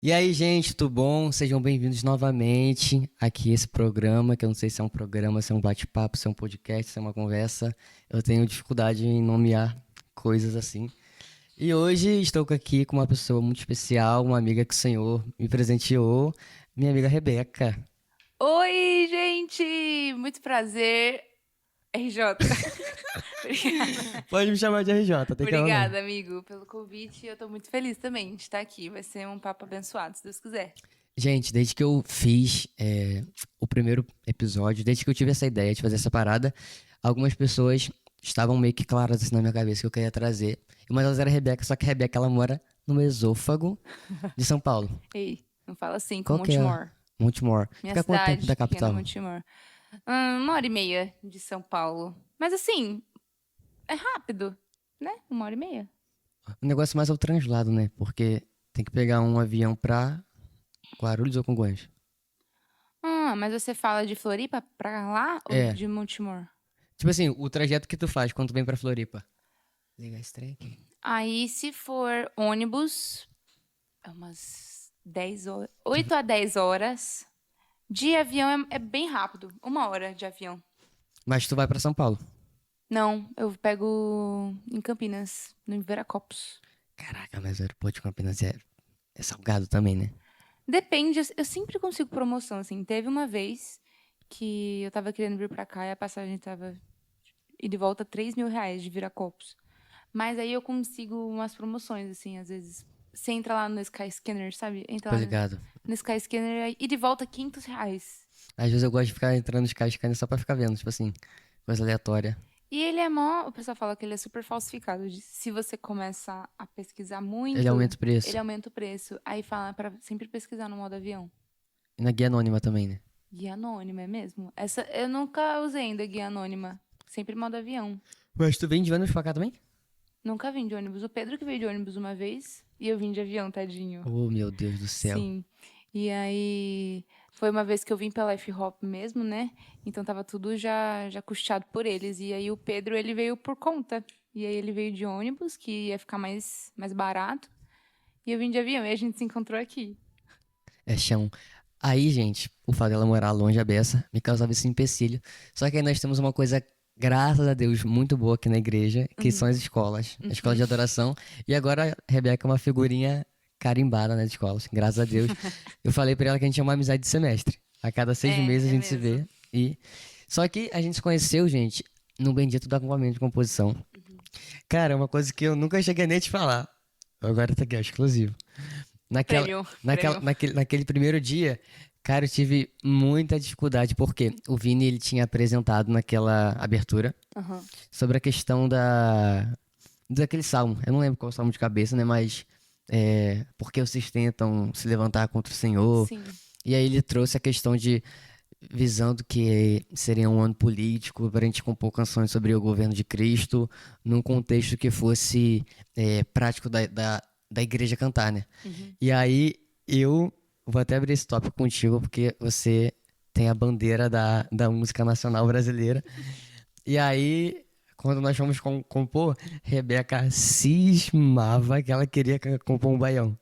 E aí, gente, tudo bom? Sejam bem-vindos novamente aqui a esse programa, que eu não sei se é um programa, se é um bate-papo, se é um podcast, se é uma conversa. Eu tenho dificuldade em nomear coisas assim. E hoje estou aqui com uma pessoa muito especial, uma amiga que o Senhor me presenteou, minha amiga Rebeca. Oi, gente! Muito prazer. RJ. Obrigada. Pode me chamar de RJ, tem calma não. Obrigada, amigo, pelo convite. Eu tô muito feliz também de estar aqui. Vai ser um papo abençoado, se Deus quiser. Gente, desde que eu fiz o primeiro episódio, desde que eu tive essa ideia de fazer essa parada, algumas pessoas estavam meio que claras assim na minha cabeça que eu queria trazer. E uma delas era a Rebeca, só que a Rebeca ela mora no esôfago de São Paulo. Ei, não fala assim com Qual que é? Montemor. Montemor. Minha Fica quanto tempo da cidade, pequena capital? Montemor. 1h30 de São Paulo. Mas assim, é rápido, né? 1h30. O negócio mais é o translado, né? Porque tem que pegar um avião pra Guarulhos ou Congonhas. Mas você fala de Floripa pra lá ou É, de Montemor? tipo assim, o trajeto que tu faz quando tu vem pra Floripa. Liga esse trem aqui. Aí, se for ônibus, é umas 10 horas, Tu- 8 a 10 horas. De avião é bem rápido, 1 hora de avião. Mas tu vai pra São Paulo. Não, eu pego em Campinas, no Viracopos. Caraca, mas o aeroporto de Campinas é salgado também, né? Depende, eu sempre consigo promoção, assim. Teve uma vez que eu tava querendo vir pra cá e a passagem tava e de volta R$ 3.000 de Viracopos. Mas aí eu consigo umas promoções, assim, às vezes. Você entra lá no Skyscanner, sabe? Entra Tô lá ligado. no Skyscanner e de volta R$ 500. Às vezes eu gosto de ficar entrando nos cascanes só pra ficar vendo, tipo assim, coisa aleatória. E ele é mó. O pessoal fala que ele é super falsificado. Se você começa a pesquisar Ele muito, aumenta o ele preço. aumenta o preço. Aí fala pra sempre pesquisar no modo avião. E na guia anônima também, né? Guia anônima, é mesmo? Essa eu nunca usei ainda guia anônima. Sempre modo avião. Mas tu vem de ônibus pra cá também? Nunca vim de ônibus. O Pedro que veio de ônibus uma vez e eu vim de avião, tadinho. Oh, meu Deus do céu. Sim. E aí foi uma vez que eu vim pela F-Hop mesmo, né? Então tava tudo já custeado por eles. E aí o Pedro, ele veio por conta. E aí ele veio de ônibus, que ia ficar mais barato. E eu vim de avião e a gente se encontrou aqui. É chão. Aí, gente, o fato dela morar longe a beça me causava esse empecilho. Só que aí nós temos uma coisa, graças a Deus, muito boa aqui na igreja, que são as escolas. A escola de adoração. E agora a Rebeca é uma figurinha carimbada nas escolas, graças a Deus. Eu falei pra ela que a gente é uma amizade de semestre. A cada 6 meses a É gente se mesmo. vê. E... Só que a gente se conheceu, gente, no bendito do acampamento de composição. Cara, é uma coisa que eu nunca cheguei nem a te falar. Agora tá aqui, ó, exclusivo. Naquela, Prêmio, naquela, prêmio. naquele primeiro dia, cara, eu tive muita dificuldade, porque o Vini ele tinha apresentado naquela abertura Aham. sobre a questão daquele salmo. Eu não lembro qual salmo de cabeça, né? Mas porque vocês tentam se levantar contra o Senhor. Sim. E aí ele trouxe a questão de visando que seria um ano político para a gente compor canções sobre o governo de Cristo, num contexto que fosse prático da igreja cantar, né? Uhum. E aí eu vou até abrir esse tópico contigo, porque você tem a bandeira da música nacional brasileira. E aí, quando nós fomos compor, Rebeca cismava que ela queria compor um baião.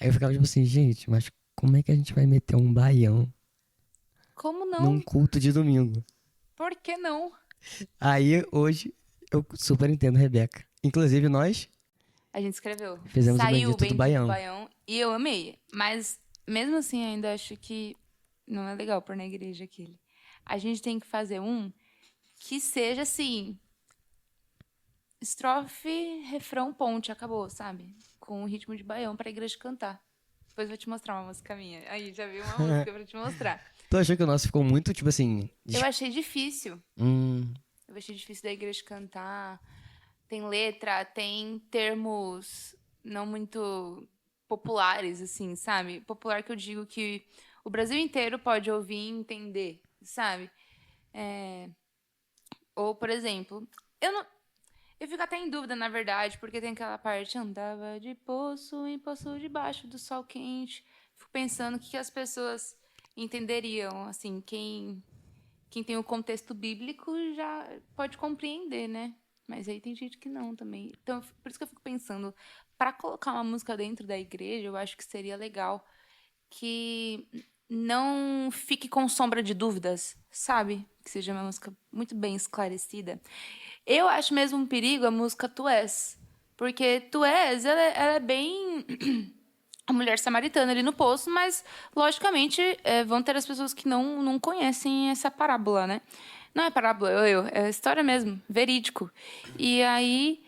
Aí eu ficava tipo assim, gente, mas como é que a gente vai meter um baião Como num não? culto de domingo? Por que não? Aí hoje eu super entendo Rebeca. Inclusive nós A gente escreveu. fizemos o Saiu o bendito do Bendito baião. Baião e eu amei. Mas, mesmo assim, ainda acho que não é legal pôr na igreja aquele. A gente tem que fazer um que seja assim: estrofe, refrão, ponte, acabou, sabe? Com o ritmo de baião pra igreja cantar. Depois eu vou te mostrar uma música minha. Aí, já vi uma música pra te mostrar. Tu achou que o nosso ficou muito, tipo assim. Eu achei difícil. Hum, Eu achei difícil da igreja cantar. Tem letra, tem termos não muito populares, assim, sabe? Popular que eu digo que o Brasil inteiro pode ouvir e entender, sabe? Ou, por exemplo, eu não. Eu fico até em dúvida, na verdade, porque tem aquela parte, andava de poço em poço debaixo do sol quente. Fico pensando o que as pessoas entenderiam, assim, quem tem o contexto bíblico já pode compreender, né? Mas aí tem gente que não também. Então, por isso que eu fico pensando, para colocar uma música dentro da igreja, eu acho que seria legal que não fique com sombra de dúvidas, sabe? Que seja uma música muito bem esclarecida. Eu acho mesmo um perigo a música Tu És. Porque Tu És, ela é bem a mulher samaritana ali no poço, mas, logicamente, vão ter as pessoas que não conhecem essa parábola, né? Não é parábola, é história mesmo, verídico. E aí,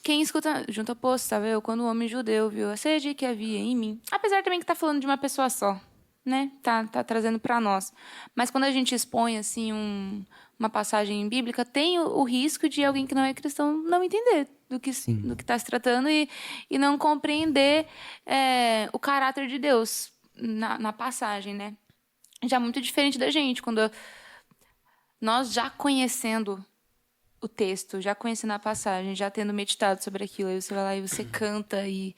quem escuta junto ao poço, estava eu, quando o homem judeu viu a sede que havia em mim. Apesar também que tá falando de uma pessoa só, né? Tá trazendo para nós. Mas quando a gente expõe, assim, uma passagem bíblica, tem o risco de alguém que não é cristão não entender do que está se tratando e não compreender o caráter de Deus na passagem, né? Já muito diferente da gente, quando nós já conhecendo o texto, já conhecendo a passagem, já tendo meditado sobre aquilo, aí você vai lá e você canta e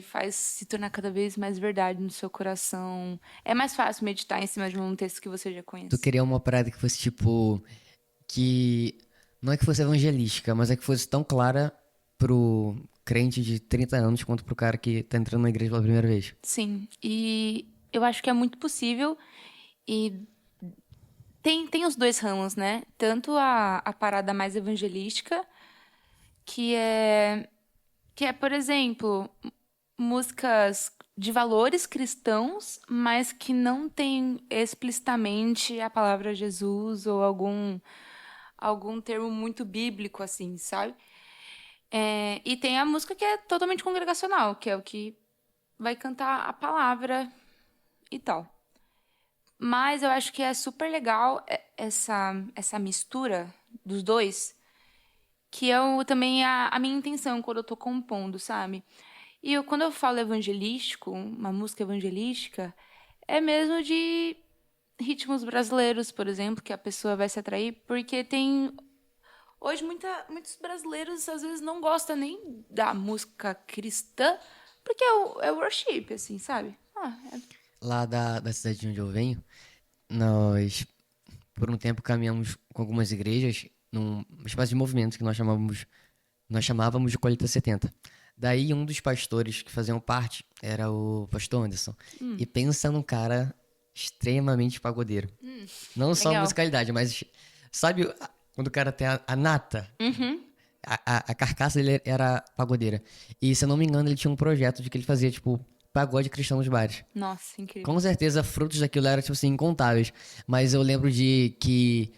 faz se tornar cada vez mais verdade no seu coração. É mais fácil meditar em cima de um texto que você já Tu conhece. queria uma parada que fosse, tipo, que não é que fosse evangelística, mas é que fosse tão clara pro crente de 30 anos quanto pro cara que tá entrando na igreja pela primeira vez. Sim, e eu acho que é muito possível e tem os dois ramos, né? Tanto a parada mais evangelística, que é, por exemplo, músicas de valores cristãos, mas que não tem explicitamente a palavra Jesus ou algum termo muito bíblico, assim, sabe? E tem a música que é totalmente congregacional, que é o que vai cantar a palavra e tal. Mas eu acho que é super legal essa mistura dos dois, que é também a minha intenção quando eu tô compondo, sabe? E quando eu falo evangelístico, uma música evangelística, é mesmo de ritmos brasileiros, por exemplo, que a pessoa vai se atrair, porque tem. Hoje, muitos brasileiros às vezes não gostam nem da música cristã, porque é worship, assim, sabe? Lá da cidade de onde eu venho, nós, por um tempo, caminhamos com algumas igrejas num espaço de movimento que nós chamávamos de Colheita 70. Daí, um dos pastores que faziam parte era o pastor Anderson. E pensa num cara extremamente pagodeiro. Não só a Legal. musicalidade, mas sabe quando o cara tem a nata? A carcaça dele era pagodeira. E, se eu não me engano, ele tinha um projeto de que ele fazia, tipo, pagode cristão nos bares. Nossa, incrível. Com certeza, frutos daquilo eram, tipo assim, incontáveis. Mas eu lembro de que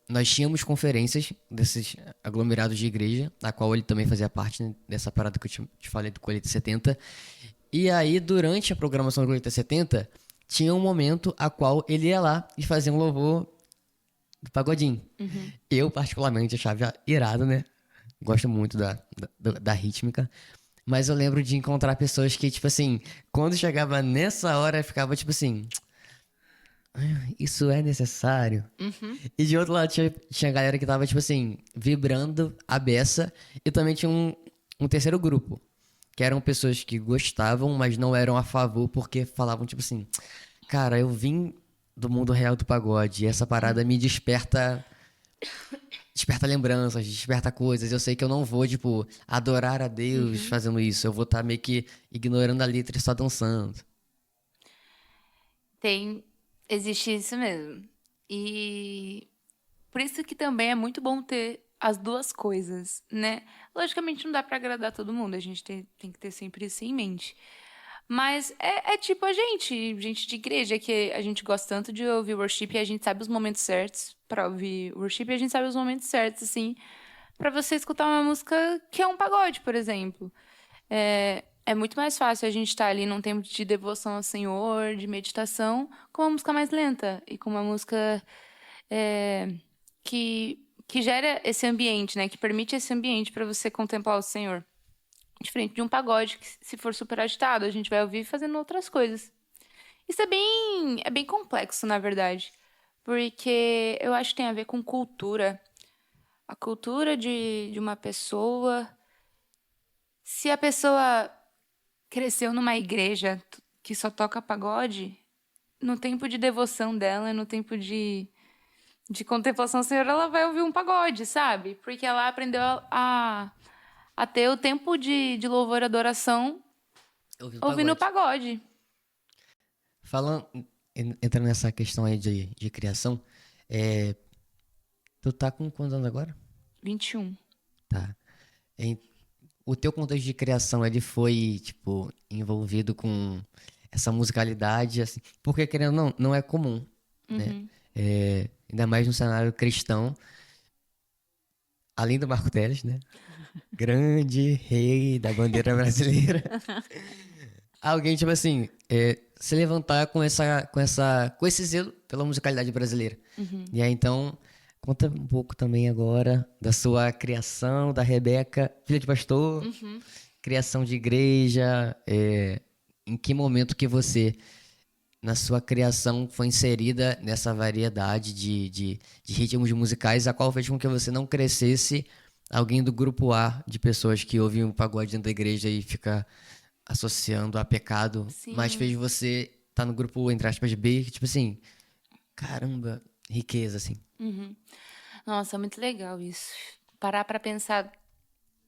nós tínhamos conferências desses aglomerados de igreja, a qual ele também fazia parte, né, dessa parada que eu te falei do Colheita 70. E aí, durante a programação do Colheita 70, tinha um momento a qual ele ia lá e fazia um louvor do pagodinho. Eu, particularmente, achava irado, né? Gosto muito da rítmica. Mas eu lembro de encontrar pessoas que, tipo assim, quando chegava nessa hora, ficava tipo assim: isso é necessário? E de outro lado tinha galera que tava, tipo assim, vibrando a beça. E também tinha um terceiro grupo, que eram pessoas que gostavam, mas não eram a favor, porque falavam, tipo assim: cara, eu vim do mundo real do pagode, e essa parada me desperta lembranças, desperta coisas. Eu sei que eu não vou, tipo, adorar a Deus fazendo isso. Eu vou estar meio que ignorando a letra e só dançando. Existe isso mesmo. E por isso que também é muito bom ter as duas coisas, né? Logicamente não dá pra agradar todo mundo, a gente tem que ter sempre isso em mente. Mas é tipo a gente de igreja, que a gente gosta tanto de ouvir worship e a gente sabe os momentos certos pra ouvir worship e a gente sabe os momentos certos, assim, pra você escutar uma música que é um pagode, por exemplo. É muito mais fácil a gente estar ali num tempo de devoção ao Senhor, de meditação, com uma música mais lenta e com uma música que gera esse ambiente, né? Que permite esse ambiente para você contemplar o Senhor. Diferente de um pagode que, se for super agitado, a gente vai ouvir fazendo outras coisas. Isso é bem complexo, na verdade. Porque eu acho que tem a ver com cultura. A cultura de uma pessoa. Se a pessoa cresceu numa igreja que só toca pagode, no tempo de devoção dela, no tempo de contemplação ao Senhor, ela vai ouvir um pagode, sabe? Porque ela aprendeu a a ter o tempo de louvor e adoração ouvindo pagode. Falando, entrando nessa questão aí de criação, tu tá com quantos anos agora? 21. Tá. O teu contexto de criação, ele foi, tipo, envolvido com essa musicalidade, assim, porque, querendo ou não é comum, né? Ainda mais no cenário cristão, além do Marco Teles, né? Grande rei da bandeira brasileira. Alguém, tipo assim, se levantar com esse zelo pela musicalidade brasileira. E aí, então, conta um pouco também agora da sua criação, da Rebeca, filha de pastor, criação de igreja, em que momento que você, na sua criação, foi inserida nessa variedade de ritmos musicais, a qual fez com que você não crescesse alguém do grupo A, de pessoas que ouvem o pagode dentro da igreja e fica associando a pecado, Sim. mas fez você estar no grupo, entre aspas, B, que, tipo assim, caramba, riqueza, assim. Nossa, muito legal isso. Parar pra pensar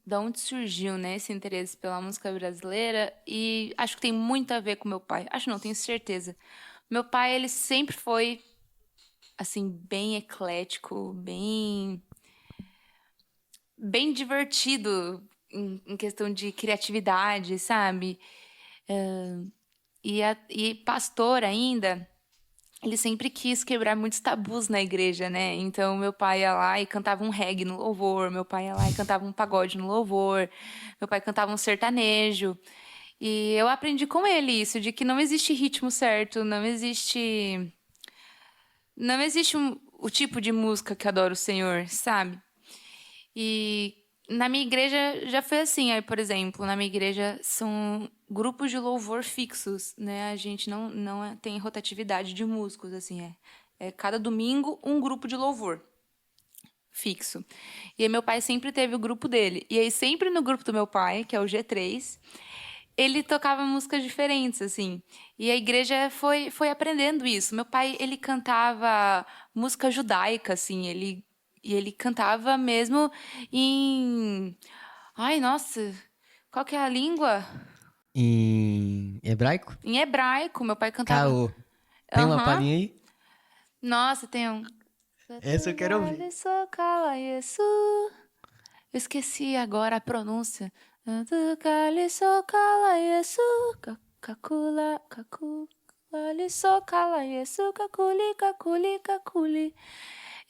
de onde surgiu, né, esse interesse pela música brasileira, e acho que tem muito a ver com meu pai. Acho não, tenho certeza. Meu pai, ele sempre foi, assim, bem eclético, bem divertido em questão de criatividade, sabe? E pastor ainda, ele sempre quis quebrar muitos tabus na igreja, né? Então, meu pai ia lá e cantava um reggae no louvor, meu pai ia lá e cantava um pagode no louvor, meu pai cantava um sertanejo. E eu aprendi com ele isso, de que não existe ritmo certo, não existe o tipo de música que adora o Senhor, sabe? E na minha igreja já foi assim. Aí, por exemplo, na minha igreja são grupos de louvor fixos, né? A gente não tem rotatividade de músicos, assim. É cada domingo um grupo de louvor fixo. E aí meu pai sempre teve o grupo dele. E aí sempre no grupo do meu pai, que é o G3, ele tocava músicas diferentes, assim. E a igreja foi aprendendo isso. Meu pai, ele cantava música judaica, assim. E ele cantava mesmo em... Ai, nossa, qual que é a língua? Em hebraico? Em hebraico. Meu pai cantava... Caô. Tem uma Aham. palhinha aí? Nossa, tem um... Essa eu quero ouvir. Eu esqueci agora a pronúncia.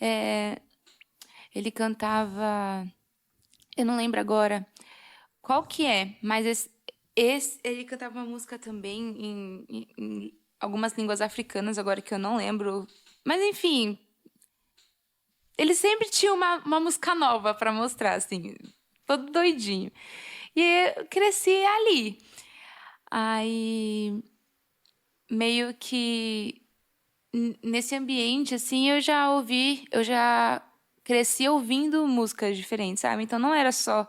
É, ele cantava. Eu não lembro agora qual que é, mas ele cantava uma música também em algumas línguas africanas, agora que eu não lembro. Mas enfim, ele sempre tinha uma música nova para mostrar, assim, todo doidinho. E eu cresci ali. Aí, meio que nesse ambiente, assim, eu já cresci ouvindo músicas diferentes, sabe? Então não era só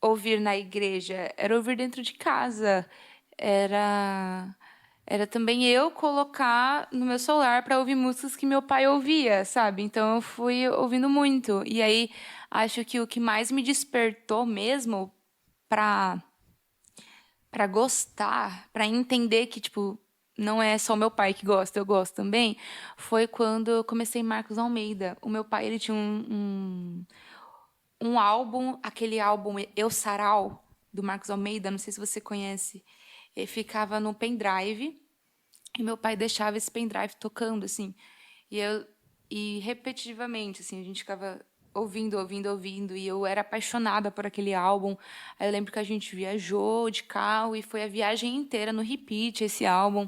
ouvir na igreja, era ouvir dentro de casa. Era era também eu colocar no meu celular para ouvir músicas que meu pai ouvia, sabe? Então eu fui ouvindo muito. E aí acho que o que mais me despertou mesmo para para gostar, para entender que tipo não é só o meu pai que gosta, eu gosto também, foi quando eu comecei Marcos Almeida. O meu pai, ele tinha um álbum, aquele álbum Eu Sarau, do Marcos Almeida, não sei se você conhece. Ele ficava no pendrive, e meu pai deixava esse pendrive tocando, assim. E repetitivamente, assim, a gente ficava ouvindo, ouvindo, ouvindo, e eu era apaixonada por aquele álbum. Aí eu lembro que a gente viajou de carro e foi a viagem inteira no repeat esse álbum.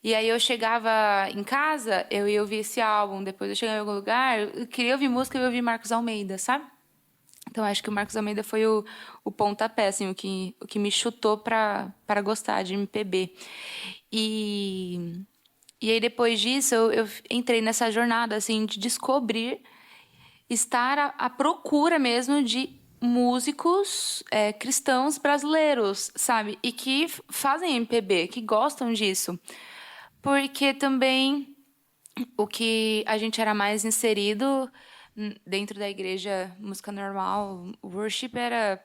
E aí eu chegava em casa, eu ia ouvir esse álbum, depois eu chegava em algum lugar, eu queria ouvir música, eu ia ouvir Marcos Almeida, sabe? Então acho que o Marcos Almeida foi o pontapé, assim, o que me chutou para gostar de MPB. E aí, depois disso, eu entrei nessa jornada, assim, de descobrir, estar à procura mesmo de músicos cristãos brasileiros, sabe? E que fazem MPB, que gostam disso. Porque também o que a gente era mais inserido dentro da igreja, música normal, worship era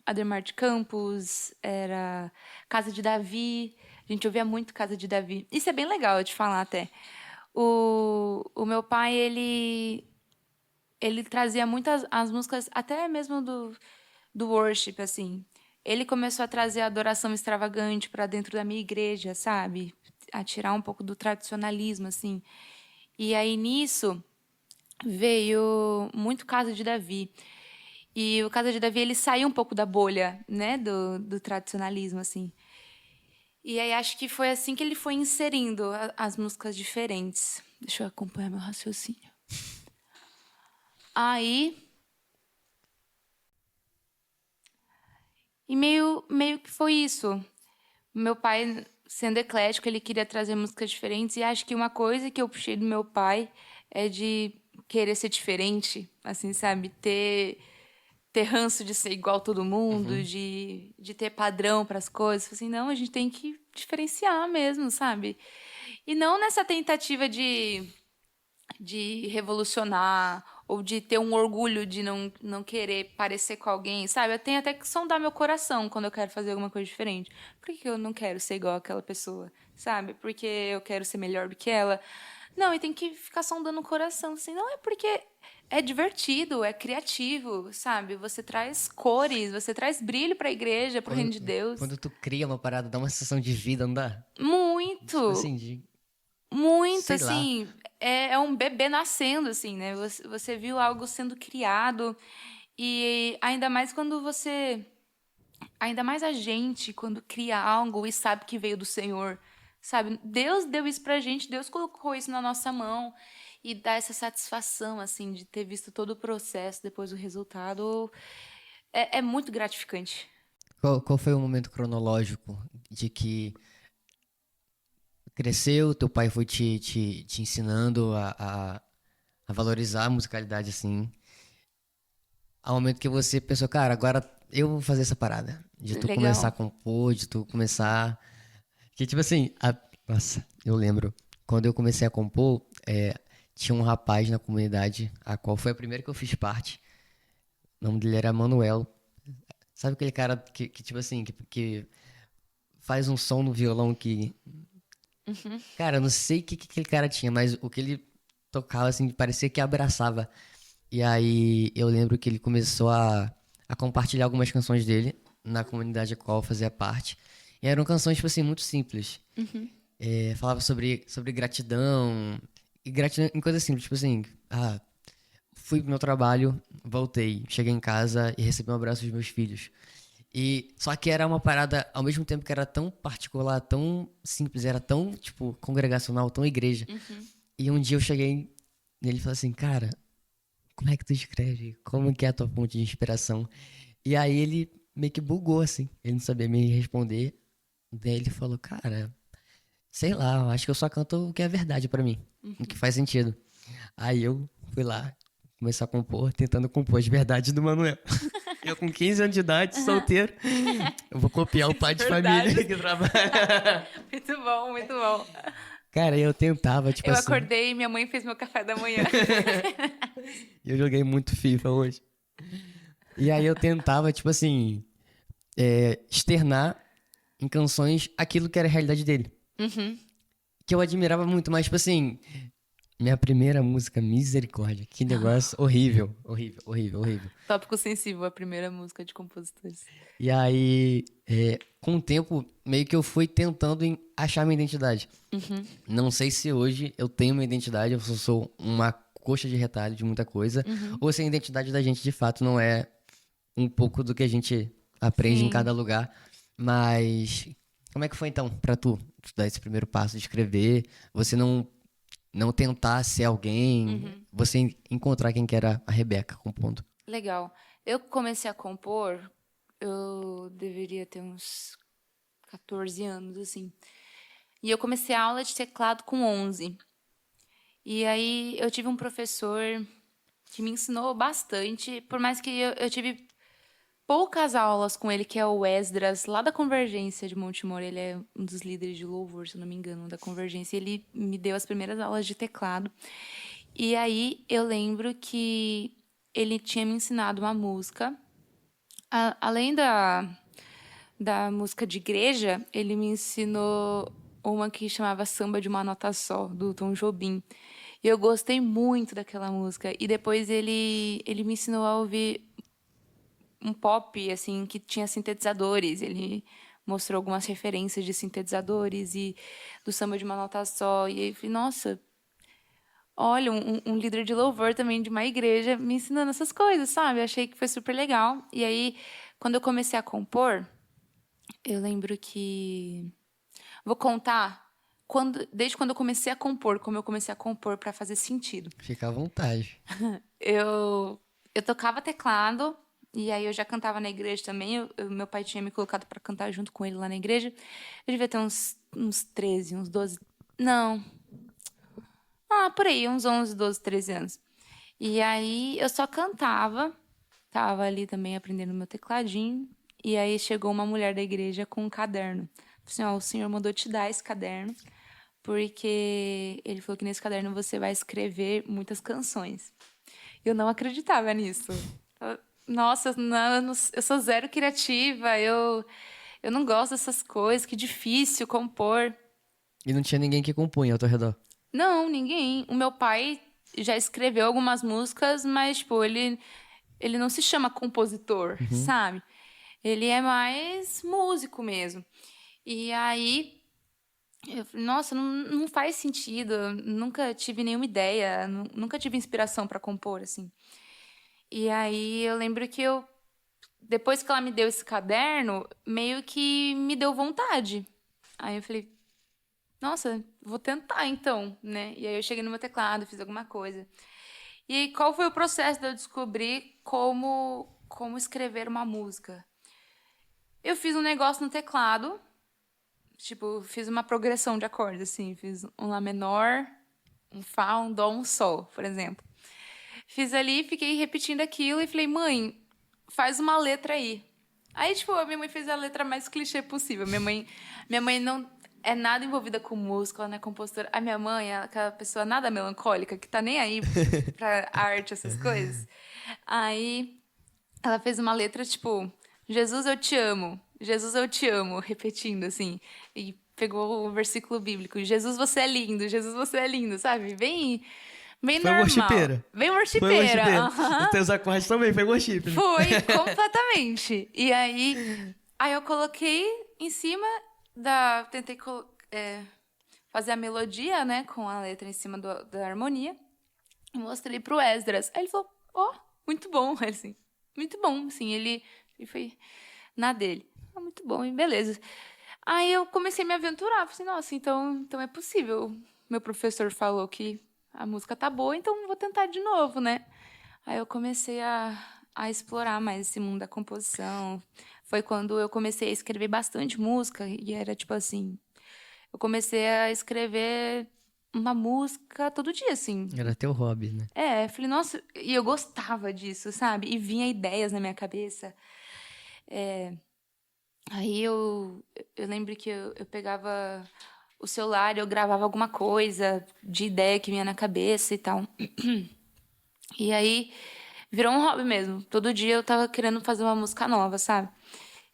Ademar de Campos, era Casa de Davi. A gente ouvia muito Casa de Davi. Isso é bem legal de falar até. O meu pai, ele trazia muitas as músicas, até mesmo do worship, assim. Ele começou a trazer a adoração extravagante para dentro da minha igreja, sabe? A tirar um pouco do tradicionalismo, assim. E aí, nisso, veio muito Casa de Davi. E o Casa de Davi, ele saiu um pouco da bolha, né? Do tradicionalismo, assim. E aí, acho que foi assim que ele foi inserindo as músicas diferentes. Deixa eu acompanhar meu raciocínio. Aí... E meio que foi isso. Meu pai, sendo eclético, ele queria trazer músicas diferentes. E acho que uma coisa que eu puxei do meu pai é de querer ser diferente, assim, sabe? Ter ranço de ser igual a todo mundo, Uhum. de ter padrão para as coisas. Assim, não, a gente tem que diferenciar mesmo, sabe? E não nessa tentativa de revolucionar ou de ter um orgulho de não querer parecer com alguém, sabe? Eu tenho até que sondar meu coração quando eu quero fazer alguma coisa diferente. Por que eu não quero ser igual àquela pessoa, sabe? Porque eu quero ser melhor do que ela. Não, e tem que ficar sondando o coração, assim, não é porque é divertido, é criativo, sabe? Você traz cores, você traz brilho para a igreja, para o reino Quando, de Deus. quando tu cria uma parada, dá uma sensação de vida, não dá? Tipo Muito, assim, de, muito, sei lá. assim, é um bebê nascendo, assim, né? Você viu algo sendo criado e ainda mais quando você, ainda mais a gente, quando cria algo e sabe que veio do Senhor, sabe? Deus deu isso pra gente, Deus colocou isso na nossa mão e dá essa satisfação, assim, de ter visto todo o processo, depois o resultado, é muito gratificante. Qual foi o momento cronológico de que cresceu, teu pai foi te ensinando a valorizar a musicalidade assim, ao momento que você pensou, cara, agora eu vou fazer essa parada. De tu começar a Legal. compor, de tu começar. Que tipo assim, nossa, eu lembro. Quando eu comecei a compor, tinha um rapaz na comunidade, a qual foi a primeira que eu fiz parte. O nome dele era Manuel. Sabe aquele cara que tipo assim, que faz um som no violão que. Cara, eu não sei o que aquele cara tinha, mas o que ele tocava, assim, parecia que abraçava. E aí eu lembro que ele começou a compartilhar algumas canções dele na comunidade a qual eu fazia parte. E eram canções, tipo assim, muito simples. Falava sobre gratidão. E gratidão em coisas simples, tipo assim, fui pro meu trabalho, voltei, cheguei em casa e recebi um abraço dos meus filhos. E só que era uma parada, ao mesmo tempo que era tão particular, tão simples, era tão, tipo, congregacional, tão igreja. E um dia eu cheguei nele e falei assim, cara, como é que tu escreve? Como que é a tua fonte de inspiração? E aí ele meio que bugou, assim. Ele não sabia me responder. Daí ele falou, cara, sei lá, eu acho que eu só canto o que é verdade pra mim. O que faz sentido. Aí eu fui lá, começar a compor, tentando compor as verdades do Manuel. Eu com 15 anos de idade, solteiro. Eu vou copiar o pai de família Verdade. que trabalha. Muito bom, muito bom. Cara, eu tentava, tipo Eu assim. acordei e minha mãe fez meu café da manhã. Eu joguei muito FIFA hoje. E aí eu tentava, tipo assim, externar em canções aquilo que era a realidade dele. Que eu admirava muito, mas, tipo assim, minha primeira música, Misericórdia. Que negócio horrível, horrível, horrível, horrível. Tópico sensível, a primeira música de compositores. E aí, com o tempo, meio que eu fui tentando achar minha identidade. Não sei se hoje eu tenho uma identidade, eu só sou uma coxa de retalho de muita coisa, ou se a identidade da gente de fato não é um pouco do que a gente aprende em Sim. cada lugar. Mas como é que foi então pra tu dar esse primeiro passo de escrever, você não tentar ser alguém, você encontrar quem que era a Rebeca compondo? Legal. Eu comecei a compor, eu deveria ter uns 14 anos, assim. E eu comecei a aula de teclado com 11. E aí eu tive um professor que me ensinou bastante, por mais que eu tive poucas aulas com ele, que é o Esdras, lá da Convergência de Montemor. Ele é um dos líderes de louvor, se eu não me engano, da Convergência. Ele me deu as primeiras aulas de teclado. E aí eu lembro que ele tinha me ensinado uma música, Além da música de igreja, ele me ensinou uma que chamava Samba de uma Nota Só, do Tom Jobim. E eu gostei muito daquela música. E depois ele me ensinou a ouvir um pop, assim, que tinha sintetizadores. Ele mostrou algumas referências de sintetizadores e do Samba de uma Nota Só. E aí eu falei, nossa, olha, um líder de louvor também de uma igreja me ensinando essas coisas, sabe? Achei que foi super legal. E aí, quando eu comecei a compor, eu lembro que... Vou contar desde quando eu comecei a compor, como eu comecei a compor para fazer sentido. Fica à vontade. Eu tocava teclado, e aí eu já cantava na igreja também. Meu pai tinha me colocado para cantar junto com ele lá na igreja. Eu devia ter uns 13, uns 12... Não. Por aí, uns 11, 12, 13 anos. E aí eu só cantava, tava ali também aprendendo meu tecladinho. E aí chegou uma mulher da igreja com um caderno. Assim, ó, o senhor mandou te dar esse caderno, porque ele falou que nesse caderno você vai escrever muitas canções. Eu não acreditava nisso. Nossa, eu sou zero criativa, eu não gosto dessas coisas, que difícil compor. E não tinha ninguém que compunha ao teu redor. Não, ninguém. O meu pai já escreveu algumas músicas, mas, tipo, ele não se chama compositor, sabe? Ele é mais músico mesmo. E aí, eu falei, nossa, não faz sentido. Eu nunca tive nenhuma ideia, nunca tive inspiração para compor, assim. E aí, eu lembro que depois que ela me deu esse caderno, meio que me deu vontade. Aí eu falei, nossa, vou tentar então, né? E aí eu cheguei no meu teclado, fiz alguma coisa. E aí, qual foi o processo de eu descobrir como escrever uma música? Eu fiz um negócio no teclado, tipo, fiz uma progressão de acordes, assim. Fiz um Lá menor, um Fá, um Dó, um Sol, por exemplo. Fiz ali, fiquei repetindo aquilo e falei, mãe, faz uma letra aí. Aí, tipo, a minha mãe fez a letra mais clichê possível. Minha mãe não é nada envolvida com música, ela não é compositora. A minha mãe é aquela pessoa nada melancólica, que tá nem aí pra arte, essas coisas. Aí, ela fez uma letra, tipo, Jesus, eu te amo. Jesus, eu te amo, repetindo, assim. E pegou o versículo bíblico. Jesus, você é lindo. Jesus, você é lindo, sabe? Bem Foi normal. worshipeira. Bem Foi worshipeira. worshipeira. Aham. Os teus acordes também foi worship, né? Foi, completamente. E aí eu coloquei em cima tentei fazer a melodia, né, com a letra em cima da harmonia. E mostrei pro Esdras. Aí ele falou, muito bom. Aí, assim, muito bom, assim, ele foi na dele. Muito bom, e beleza. Aí eu comecei a me aventurar. Falei assim, nossa, então é possível. Meu professor falou que a música tá boa, então vou tentar de novo, né? Aí eu comecei a explorar mais esse mundo da composição. Foi quando eu comecei a escrever bastante música. E era tipo assim... Eu comecei a escrever uma música todo dia, assim. Era teu hobby, né? Falei, nossa... E eu gostava disso, sabe? E vinha ideias na minha cabeça. Aí eu lembro que eu pegava o celular e eu gravava alguma coisa de ideia que vinha na cabeça e tal. E aí virou um hobby mesmo. Todo dia eu tava querendo fazer uma música nova, sabe?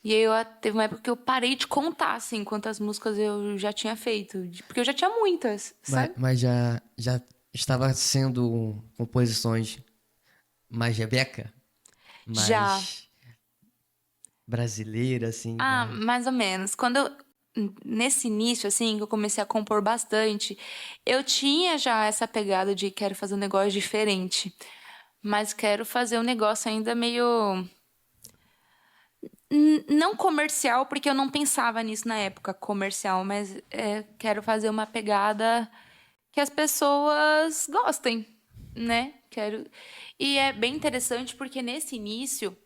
E aí teve uma época que eu parei de contar, assim, quantas músicas eu já tinha feito. Porque eu já tinha muitas, sabe? Mas já estava sendo composições mais Rebeca? Já. Mais brasileira, assim, mais... Mais ou menos. Nesse início, assim, que eu comecei a compor bastante, eu tinha já essa pegada de quero fazer um negócio diferente. Mas quero fazer um negócio ainda meio... Não comercial, porque eu não pensava nisso na época, comercial. Mas quero fazer uma pegada que as pessoas gostem, né? E é bem interessante porque nesse início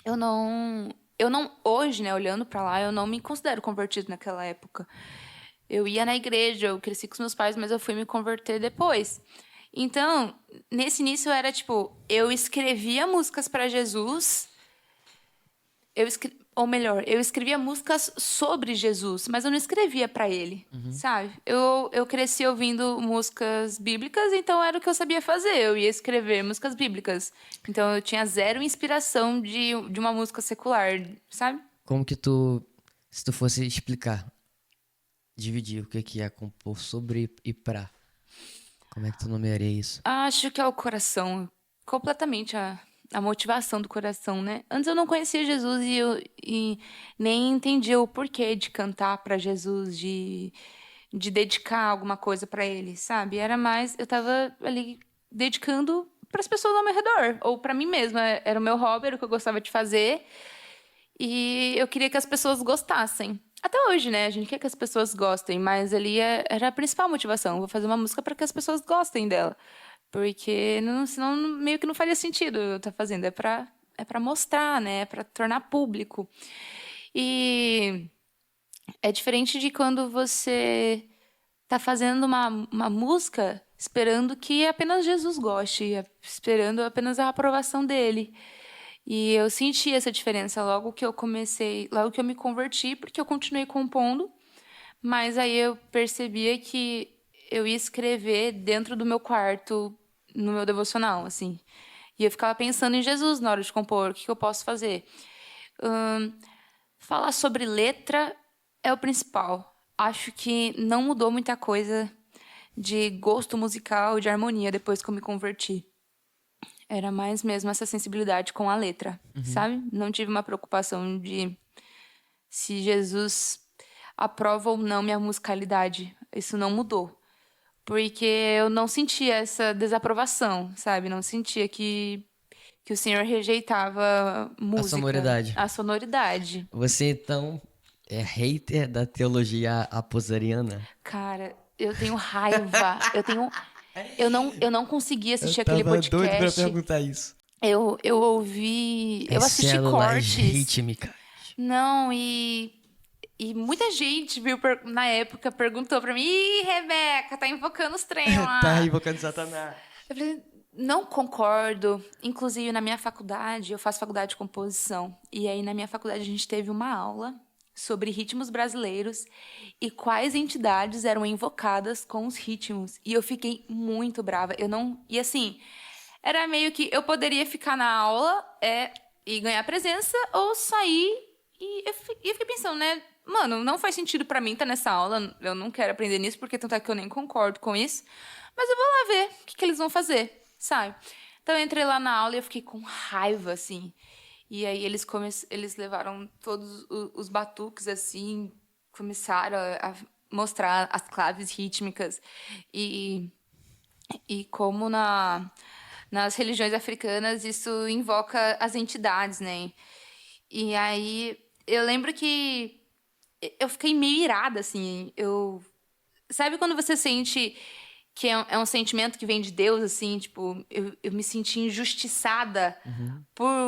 eu não hoje, né, olhando pra lá, eu não me considero convertido naquela época. Eu ia na igreja, eu cresci com os meus pais, mas eu fui me converter depois. Então, nesse início era tipo, eu escrevia músicas pra Jesus. Ou melhor, eu escrevia músicas sobre Jesus, mas eu não escrevia para ele, sabe? Eu cresci ouvindo músicas bíblicas, então era o que eu sabia fazer. Eu ia escrever músicas bíblicas. Então eu tinha zero inspiração de uma música secular, sabe? Como que se tu fosse explicar, dividir o que é compor sobre e pra, como é que tu nomearia isso? Acho que é o coração, completamente a motivação do coração, né? Antes eu não conhecia Jesus e nem entendia o porquê de cantar para Jesus, de dedicar alguma coisa para ele, sabe? Era mais, eu tava ali dedicando para as pessoas ao meu redor, ou para mim mesma. Era o meu hobby, era o que eu gostava de fazer, e eu queria que as pessoas gostassem. Até hoje, né? A gente quer que as pessoas gostem, mas ali era a principal motivação. Vou fazer uma música para que as pessoas gostem dela. Porque senão meio que não faria sentido eu estar fazendo. É pra mostrar, né? É pra tornar público. E é diferente de quando você tá fazendo uma música esperando que apenas Jesus goste, esperando apenas a aprovação dele. E eu senti essa diferença logo que eu me converti, porque eu continuei compondo, mas aí eu percebia que eu ia escrever dentro do meu quarto, no meu devocional, assim. E eu ficava pensando em Jesus na hora de compor, o que eu posso fazer? Ahn, Falar sobre letra é o principal. Acho que não mudou muita coisa de gosto musical, de harmonia, depois que eu me converti. Era mais mesmo essa sensibilidade com a letra, sabe? Não tive uma preocupação de se Jesus aprova ou não minha musicalidade. Isso não mudou. Porque eu não sentia essa desaprovação, sabe? Não sentia que o Senhor rejeitava A música, sonoridade. a sonoridade. Você, então, é hater da teologia aposariana? Cara, eu tenho raiva. Eu não consegui Eu assistir aquele tava doido pra podcast. perguntar isso. Eu ouvi. As Eu assisti células cortes. rítmicas. Não, e muita gente, viu, na época, perguntou pra mim: Ih, Rebeca, tá invocando os trem Tá lá. invocando Satanás. Eu falei, não concordo. Inclusive, na minha faculdade, eu faço faculdade de composição. E aí, na minha faculdade, a gente teve uma aula sobre ritmos brasileiros e quais entidades eram invocadas com os ritmos. E eu fiquei muito brava. Eu não. E assim, era meio que eu poderia ficar na aula e ganhar presença ou sair. E eu fiquei pensando, né? Mano, não faz sentido pra mim estar nessa aula. Eu não quero aprender nisso, porque tanto é que eu nem concordo com isso. Mas eu vou lá ver o que eles vão fazer, sabe? Então eu entrei lá na aula e eu fiquei com raiva, assim. E aí eles levaram todos os batuques, assim, começaram a mostrar as claves rítmicas. E, e como nas religiões africanas isso invoca as entidades, né? E aí eu lembro que eu fiquei meio irada, assim. Sabe quando você sente que é um sentimento que vem de Deus, assim, tipo, eu me senti injustiçada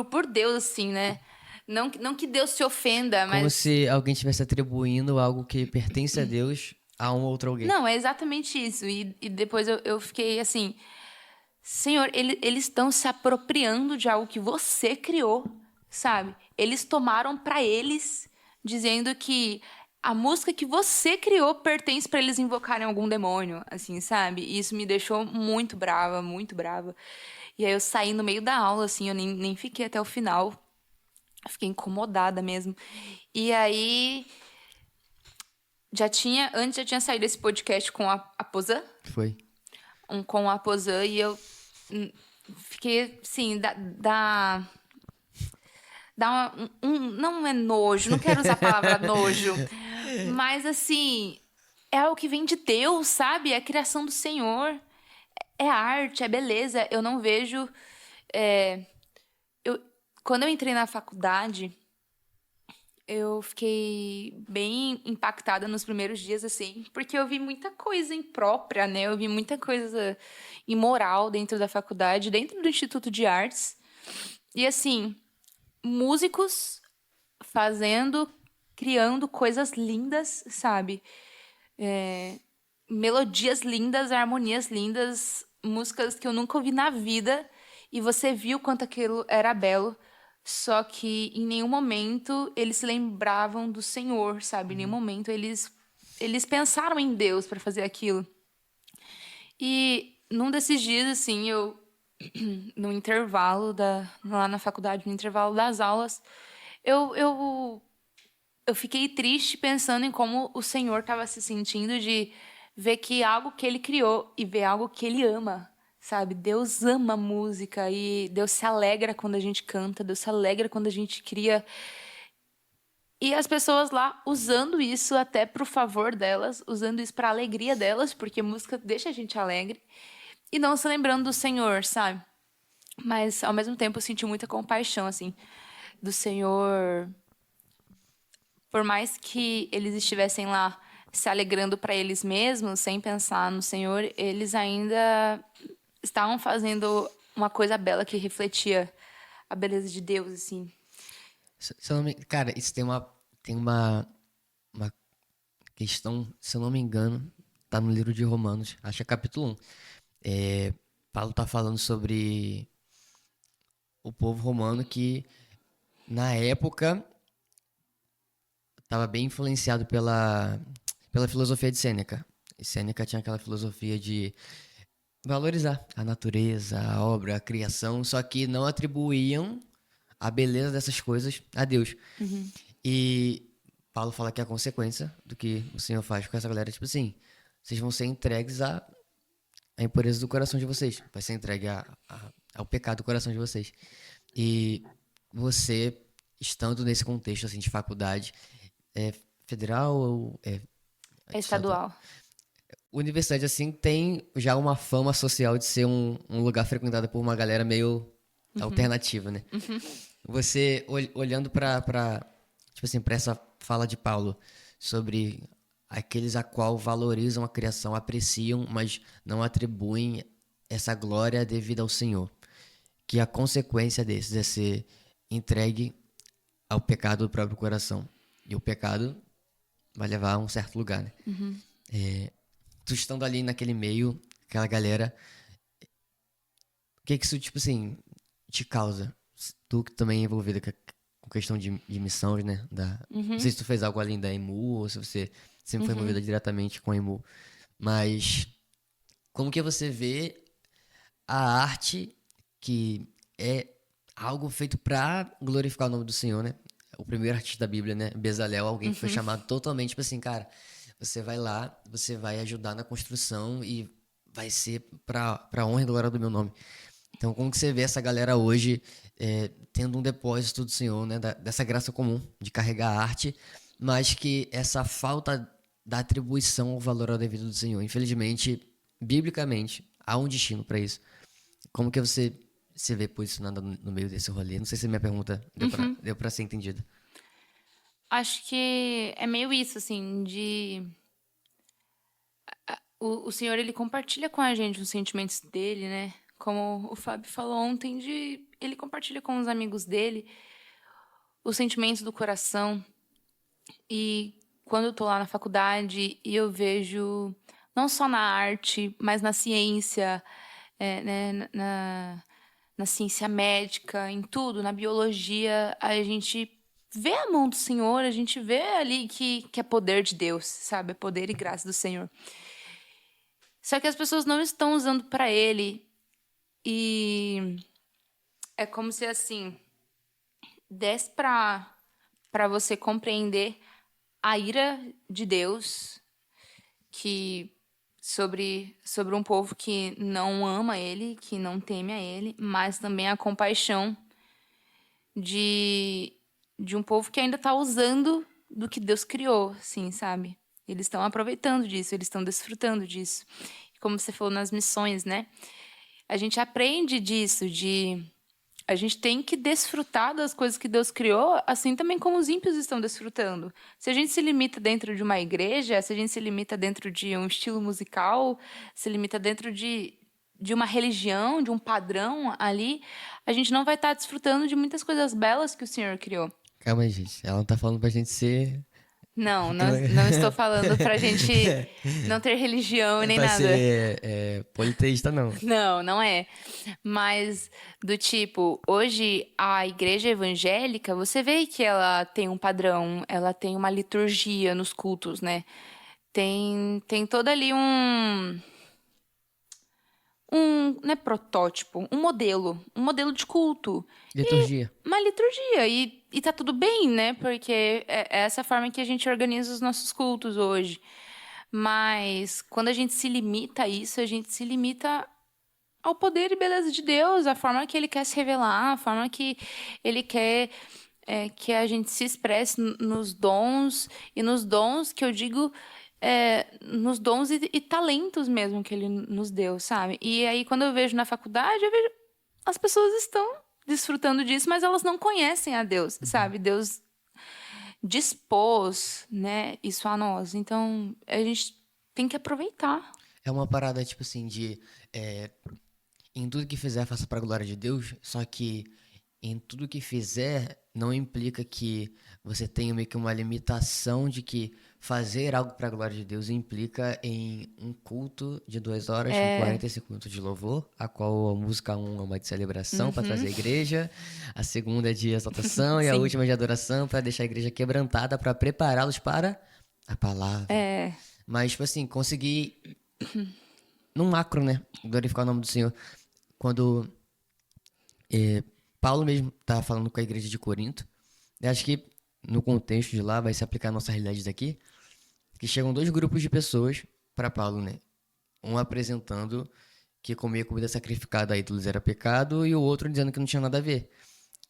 por Deus, assim, né? Não que Deus se ofenda, Como mas. se alguém estivesse atribuindo algo que pertence a Deus a um outro alguém. Não, é exatamente isso. E depois eu fiquei assim, Senhor, eles estão se apropriando de algo que você criou, sabe? Eles tomaram pra eles, dizendo que a música que você criou pertence pra eles invocarem algum demônio, assim, sabe? E isso me deixou muito brava, muito brava. E aí eu saí no meio da aula, assim, eu nem fiquei até o final. Eu fiquei incomodada mesmo. E aí antes já tinha saído esse podcast com a Pozan, Foi. com a Pozan, e eu fiquei, assim, dá não é nojo, não quero usar a palavra nojo, mas, assim, é algo que vem de Deus, sabe? É a criação do Senhor, é arte, é beleza. Eu não vejo... Quando eu entrei na faculdade, eu fiquei bem impactada nos primeiros dias, assim, porque eu vi muita coisa imprópria, né? Eu vi muita coisa imoral dentro da faculdade, dentro do Instituto de Artes. E, assim, músicos criando coisas lindas, sabe? Melodias lindas, harmonias lindas, músicas que eu nunca ouvi na vida. E você viu quanto aquilo era belo Só que em nenhum momento eles se lembravam do Senhor, sabe? Em nenhum momento eles pensaram em Deus para fazer aquilo. E num desses dias, assim, eu no intervalo lá na faculdade, no intervalo das aulas, eu eu fiquei triste pensando em como o Senhor estava se sentindo de ver que algo que ele criou e ver algo que ele ama, sabe? Deus ama música e Deus se alegra quando a gente canta, Deus se alegra quando a gente cria. E as pessoas lá usando isso até pro favor delas, usando isso pra alegria delas, porque música deixa a gente alegre, e não se lembrando do Senhor, sabe? Mas ao mesmo tempo eu senti muita compaixão, assim, do Senhor. Por mais que eles estivessem lá se alegrando para eles mesmos, sem pensar no Senhor, eles ainda estavam fazendo uma coisa bela que refletia a beleza de Deus, assim. Se eu não me... Cara, isso uma questão, se eu não me engano, tá no livro de Romanos, acho que é capítulo 1. Paulo tá falando sobre o povo romano que, na época, estava bem influenciado pela filosofia de Sêneca. E Sêneca tinha aquela filosofia de valorizar a natureza, a obra, a criação, só que não atribuíam a beleza dessas coisas a Deus. E Paulo fala que é a consequência do que o Senhor faz com essa galera, tipo assim, vocês vão ser entregues à impureza do coração de vocês, vai ser entregue ao pecado do coração de vocês. E você, estando nesse contexto assim de faculdade, é federal ou É estadual? estadual. Universidade, assim, tem já uma fama social de ser um lugar frequentado por uma galera meio alternativa, né? Você, olhando tipo assim, pra essa fala de Paulo sobre aqueles a qual valorizam a criação, apreciam, mas não atribuem essa glória devida ao Senhor. Que a consequência desses é ser entregue ao pecado do próprio coração. E o pecado vai levar a um certo lugar, né? Tu estando ali naquele meio, aquela galera, o que isso, tipo assim, te causa? Tu que também é envolvida com questão de missões, né? Não sei se tu fez algo além da EMU ou se você sempre foi envolvida diretamente com a EMU. Mas como que você vê a arte que é algo feito pra glorificar o nome do Senhor, né? O primeiro artista da Bíblia, né? Bezalel, alguém que foi chamado totalmente, tipo assim, cara, você vai lá, você vai ajudar na construção e vai ser pra honra e glória do meu nome. Então, como que você vê essa galera hoje tendo um depósito do Senhor, né? Dessa graça comum de carregar a arte, mas que essa falta da atribuição ao valor ao devido do Senhor, infelizmente, biblicamente, há um destino pra isso. Como que você se vê posicionada no meio desse rolê? Não sei se a minha pergunta deu pra ser entendida. Acho que é meio isso, assim, de... O Senhor, ele compartilha com a gente os sentimentos dele, né? Como o Fábio falou ontem, ele compartilha com os amigos dele os sentimentos do coração. E quando eu tô lá na faculdade e eu vejo, não só na arte, mas na ciência, né, na ciência médica, em tudo, na biologia, a gente vê a mão do Senhor, a gente vê ali que é poder de Deus, sabe? É poder e graça do Senhor. Só que as pessoas não estão usando para Ele. E é como se, assim, desse para você compreender a ira de Deus que sobre um povo que não ama ele, que não teme a ele, mas também a compaixão de, de um povo que ainda está usando do que Deus criou, assim, sabe? Eles estão aproveitando disso, eles estão desfrutando disso. Como você falou nas missões, né? A gente aprende disso, a gente tem que desfrutar das coisas que Deus criou, assim também como os ímpios estão desfrutando. Se a gente se limita dentro de uma igreja, se a gente se limita dentro de um estilo musical, se limita dentro de uma religião, de um padrão ali, a gente não vai estar desfrutando de muitas coisas belas que o Senhor criou. Calma aí, gente. Ela não tá falando pra gente ser Não estou falando pra gente não ter religião nem Pra nada. ser politeísta, não. Não é. Mas do tipo, hoje a igreja evangélica, você vê que ela tem um padrão, ela tem uma liturgia nos cultos, né? Tem todo ali não é protótipo, um modelo de culto. Liturgia. Uma liturgia, e tá tudo bem, né? Porque é essa forma que a gente organiza os nossos cultos hoje. Mas quando a gente se limita a isso, a gente se limita ao poder e beleza de Deus, a forma que Ele quer se revelar, a forma que Ele quer que a gente se expresse nos dons, e nos dons que eu digo, nos dons e talentos mesmo que Ele nos deu, sabe? E aí, quando eu vejo na faculdade, eu vejo as pessoas estão desfrutando disso, mas elas não conhecem a Deus, sabe? Deus dispôs, né, isso a nós. Então, a gente tem que aproveitar. É uma parada, tipo assim, em tudo que fizer, faça pra glória de Deus, só que em tudo que fizer, não implica que você tenha meio que uma limitação de que fazer algo pra glória de Deus implica em um culto de 2 horas com 45 minutos de louvor, a qual a música 1 é uma de celebração para trazer a igreja, a segunda é de exaltação e a Sim. última é de adoração para deixar a igreja quebrantada, para prepará-los para a palavra. Mas, tipo assim, conseguir, num macro, né, glorificar o nome do Senhor. Quando Paulo mesmo estava falando com a igreja de Corinto, eu acho que no contexto de lá vai se aplicar a nossa realidade daqui, que chegam 2 grupos de pessoas para Paulo, né? Um apresentando que comer comida sacrificada a ídolos era pecado e o outro dizendo que não tinha nada a ver.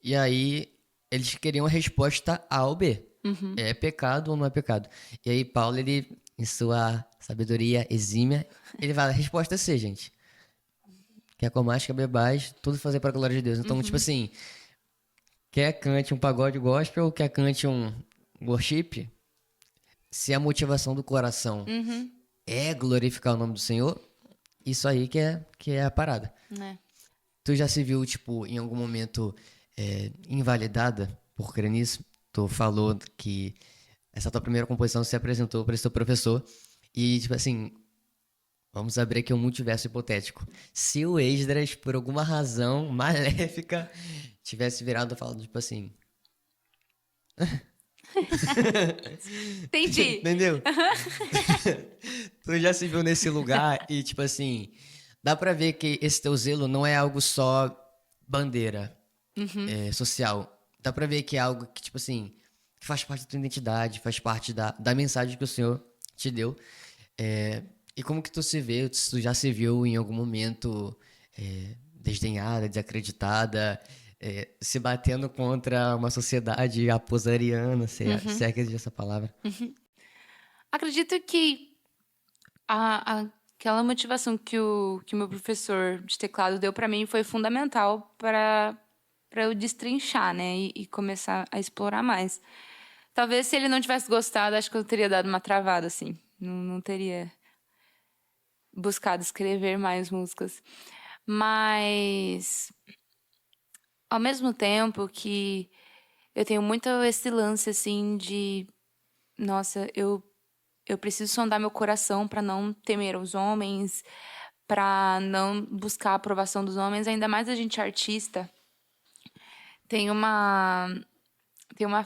E aí eles queriam a resposta A ou B. É pecado ou não é pecado? E aí Paulo, ele, em sua sabedoria exímia, ele fala, a resposta é C, gente. Quer comais, quer bebais, tudo fazer para a glória de Deus. Então, tipo assim, quer cante um pagode gospel ou quer cante um worship, se a motivação do coração é glorificar o nome do Senhor, isso aí que é a parada. Né? Tu já se viu, tipo, em algum momento invalidada por crer nisso? Tu falou que essa tua primeira composição se apresentou para esse teu professor e, tipo assim, vamos abrir aqui um multiverso hipotético. Se o Esdras, por alguma razão maléfica, tivesse virado e falado, tipo assim... Entendi. Entendeu? Tu já se viu nesse lugar e, tipo assim, dá pra ver que esse teu zelo não é algo só bandeira social. Dá pra ver que é algo que, tipo assim, que faz parte da tua identidade, faz parte da mensagem que o Senhor te deu. E como que tu se vê, se tu já se viu em algum momento desdenhada, desacreditada, se batendo contra uma sociedade aposariana, se é que existe essa palavra. Acredito que aquela motivação que o meu professor de teclado deu para mim foi fundamental para eu destrinchar, né, e começar a explorar mais. Talvez se ele não tivesse gostado, acho que eu teria dado uma travada, assim. Não teria buscado escrever mais músicas. Mas, ao mesmo tempo que eu tenho muito esse lance, assim, de... Nossa, eu preciso sondar meu coração para não temer os homens, para não buscar a aprovação dos homens, ainda mais a gente artista. Tem uma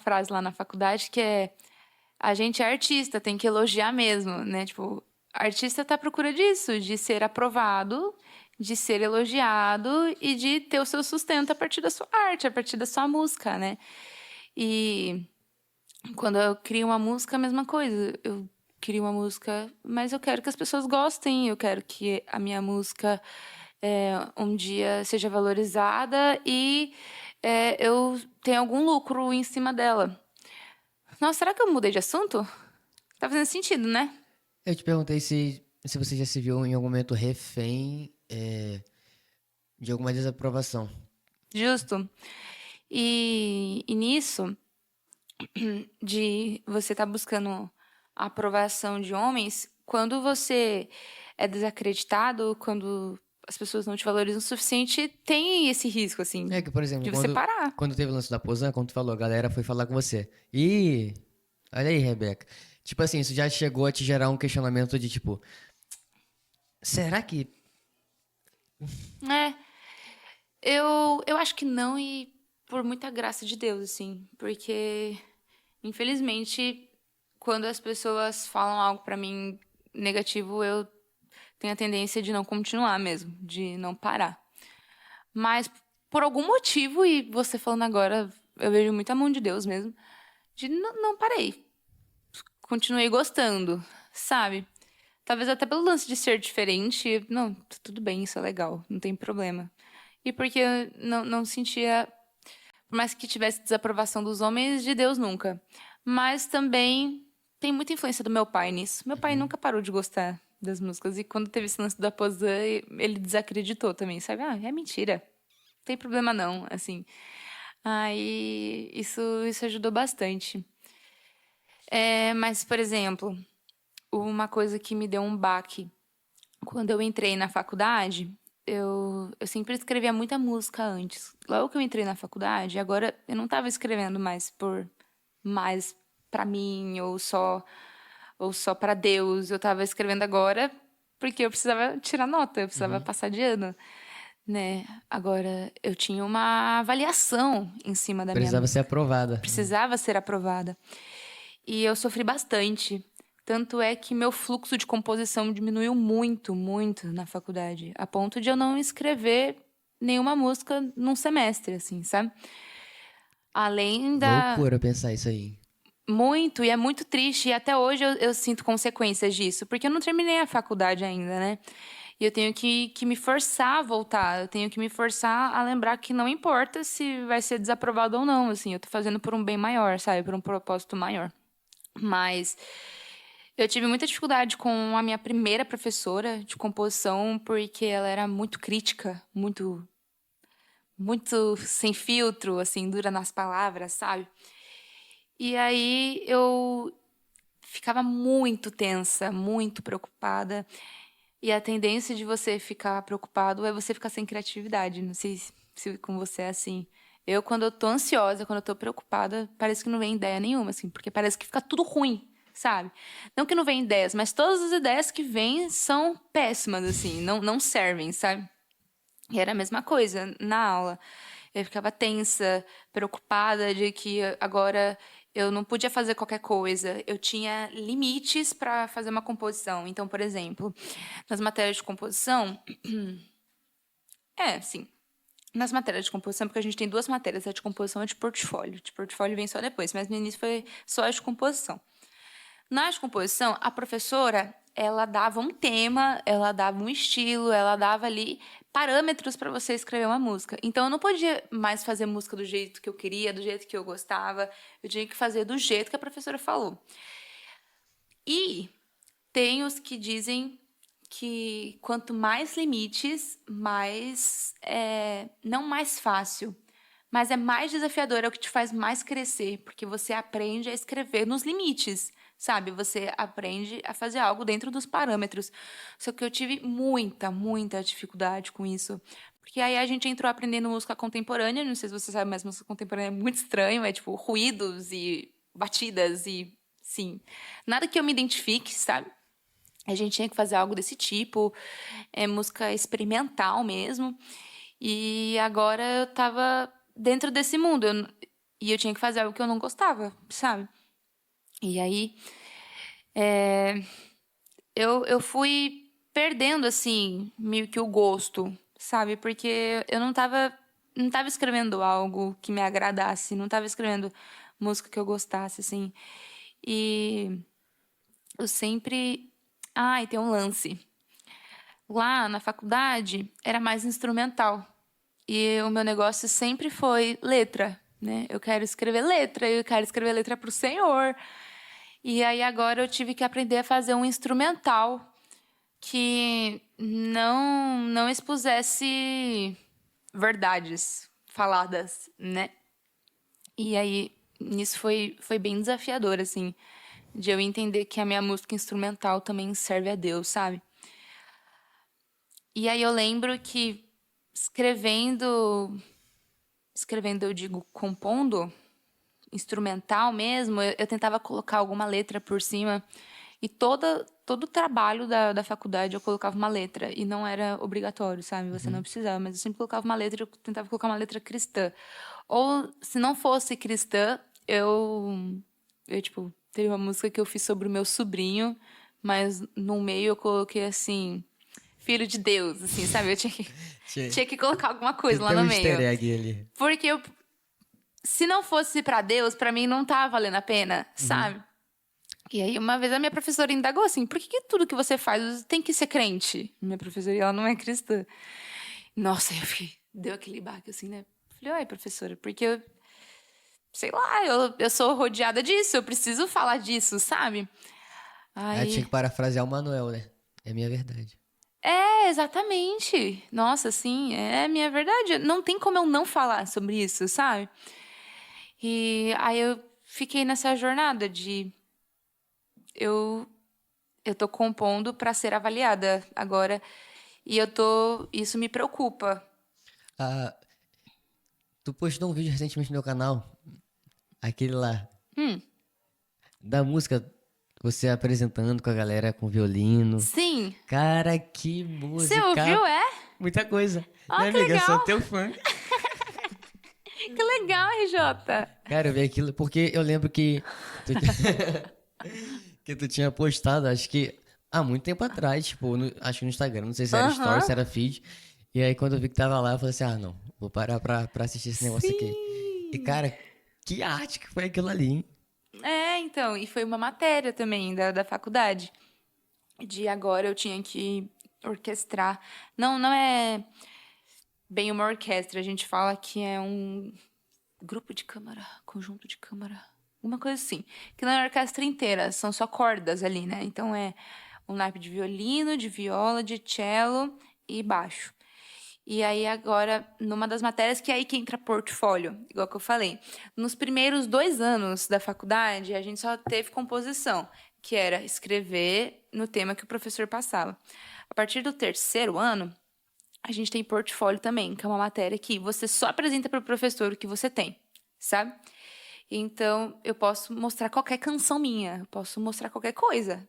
frase lá na faculdade que é: a gente é artista, tem que elogiar mesmo, né? Tipo, artista tá à procura disso, de ser aprovado, de ser elogiado e de ter o seu sustento a partir da sua arte, a partir da sua música, né? E quando eu crio uma música, a mesma coisa. Eu crio uma música, mas eu quero que as pessoas gostem, eu quero que a minha música um dia seja valorizada e eu tenha algum lucro em cima dela. Nossa, será que eu mudei de assunto? Tá fazendo sentido, né? Eu te perguntei se você já se viu em algum momento refém de alguma desaprovação. Justo. E nisso, de você estar buscando a aprovação de homens, quando você é desacreditado, quando as pessoas não te valorizam o suficiente, tem esse risco, assim, É que, por exemplo, de você parar. quando teve o lance da Posan, quando tu falou, a galera foi falar com você. E Olha aí, Rebeca. Tipo assim, isso já chegou a te gerar um questionamento de tipo, será que. É, eu acho que não e por muita graça de Deus, assim, porque infelizmente quando as pessoas falam algo pra mim negativo, eu tenho a tendência de não continuar mesmo, de não parar. Mas por algum motivo, e você falando agora, eu vejo muita mão de Deus mesmo, de não parei. Continuei gostando, sabe? Talvez até pelo lance de ser diferente. Não, tudo bem, isso é legal, não tem problema. E porque eu não sentia, por mais que tivesse desaprovação dos homens, de Deus nunca. Mas também tem muita influência do meu pai nisso. Meu pai Uhum. nunca parou de gostar das músicas. E quando teve esse lance do Aposan, ele desacreditou também, sabe? Ah, é mentira. Não tem problema não, assim. Aí isso ajudou bastante. Mas, por exemplo, uma coisa que me deu um baque quando eu entrei na faculdade, eu sempre escrevia muita música antes. Logo que eu entrei na faculdade, agora eu não estava escrevendo mais para mim ou só para Deus. Eu estava escrevendo agora porque eu precisava tirar nota, eu precisava Uhum. passar de ano, né? Agora eu tinha uma avaliação em cima da minha Precisava ser música. aprovada. Precisava ser aprovada. E eu sofri bastante. Tanto é que meu fluxo de composição diminuiu muito, muito na faculdade, a ponto de eu não escrever nenhuma música num semestre, assim, sabe? Além da. Loucura pensar isso aí. Muito, e é muito triste, e até hoje eu sinto consequências disso, porque eu não terminei a faculdade ainda, né? E eu tenho que me forçar a voltar, eu tenho que me forçar a lembrar que não importa se vai ser desaprovado ou não, assim, eu tô fazendo por um bem maior, sabe? Por um propósito maior. Mas eu tive muita dificuldade com a minha primeira professora de composição, porque ela era muito crítica, muito sem filtro, assim, dura nas palavras, sabe? E aí eu ficava muito tensa, muito preocupada. E a tendência de você ficar preocupado é você ficar sem criatividade. Não sei se com você é assim. Eu, quando eu tô ansiosa, quando eu tô preocupada, parece que não vem ideia nenhuma, assim, porque parece que fica tudo ruim, sabe? Não que não vem ideias, mas todas as ideias que vêm são péssimas, assim, não servem, sabe? E era a mesma coisa na aula. Eu ficava tensa, preocupada de que agora eu não podia fazer qualquer coisa. Eu tinha limites para fazer uma composição. Então, por exemplo, nas matérias de composição, sim. Nas matérias de composição, porque a gente tem duas matérias, a de composição e a de portfólio. De portfólio vem só depois, mas no início foi só a de composição. Na de composição, a professora, ela dava um tema, ela dava um estilo, ela dava ali parâmetros para você escrever uma música. Então eu não podia mais fazer música do jeito que eu queria, do jeito que eu gostava. Eu tinha que fazer do jeito que a professora falou. E tem os que dizem que quanto mais limites, não mais fácil, mas é mais desafiador, é o que te faz mais crescer, porque você aprende a escrever nos limites, sabe? Você aprende a fazer algo dentro dos parâmetros. Só que eu tive muita, muita dificuldade com isso. Porque aí a gente entrou aprendendo música contemporânea, não sei se você sabe, mas música contemporânea é muito estranho, é tipo ruídos e batidas e, sim, nada que eu me identifique, sabe? A gente tinha que fazer algo desse tipo, música experimental mesmo. E agora eu tava dentro desse mundo. E eu tinha que fazer algo que eu não gostava, sabe? E aí eu fui perdendo, assim, meio que o gosto, sabe? Porque eu não tava escrevendo algo que me agradasse, não tava escrevendo música que eu gostasse, assim. E eu sempre. E tem um lance. Lá na faculdade era mais instrumental. E o meu negócio sempre foi letra, né? Eu quero escrever letra, eu quero escrever letra pro Senhor. E aí agora eu tive que aprender a fazer um instrumental que não expusesse verdades faladas, né? E aí nisso foi bem desafiador, assim, de eu entender que a minha música instrumental também serve a Deus, sabe? E aí eu lembro que escrevendo eu digo compondo, instrumental mesmo, eu tentava colocar alguma letra por cima. E todo o trabalho da faculdade eu colocava uma letra. E não era obrigatório, sabe? Você não precisava. Mas eu sempre colocava uma letra, eu tentava colocar uma letra cristã. Ou, se não fosse cristã, tipo, teve uma música que eu fiz sobre o meu sobrinho, mas no meio eu coloquei assim, filho de Deus, assim, sabe? Eu tinha que colocar alguma coisa lá Tem no um meio. easter egg ali. Porque se não fosse pra Deus, pra mim não tava valendo a pena, sabe? E aí, uma vez a minha professora indagou assim, por que tudo que você faz tem que ser crente? Minha professora, ela não é cristã. Nossa, deu aquele baque assim, né? Falei, ai, professora, porque sei lá, eu sou rodeada disso, eu preciso falar disso, sabe? Aí tinha Aí, que parafrasear o Manuel, né? É minha verdade. exatamente. Nossa, assim, é minha verdade. Não tem como eu não falar sobre isso, sabe? E aí eu fiquei nessa jornada de eu tô compondo para ser avaliada agora e isso me preocupa. Ah, tu postou um vídeo recentemente no meu canal, aquele lá, da música, você apresentando com a galera com violino. Sim, Cara, que você música! ouviu, é? Muita coisa. Ah, Minha que amiga, eu sou legal. teu fã. Que legal, RJ. Cara, eu vi aquilo porque eu lembro tu, que tu tinha postado, acho que há muito tempo atrás, tipo, acho que no Instagram, não sei se era story, Aham. se era feed. E aí quando eu vi que tava lá, eu falei assim, ah, não, vou parar pra assistir esse negócio aqui. E Sim. cara, que arte que foi aquilo ali, hein? Então, e foi uma matéria também da faculdade. De agora eu tinha que orquestrar. Não, não é bem uma orquestra, a gente fala que é um grupo de câmara, conjunto de câmara, uma coisa assim. Que não é orquestra inteira, são só cordas ali, né? Então é um naipe de violino, de viola, de cello e baixo. E aí agora, numa das matérias, que é aí que entra portfólio, igual que eu falei. Nos primeiros 2 anos da faculdade, a gente só teve composição, que era escrever no tema que o professor passava. A partir do terceiro ano, a gente tem portfólio também, que é uma matéria que você só apresenta para o professor o que você tem, sabe? Então, eu posso mostrar qualquer canção minha, eu posso mostrar qualquer coisa.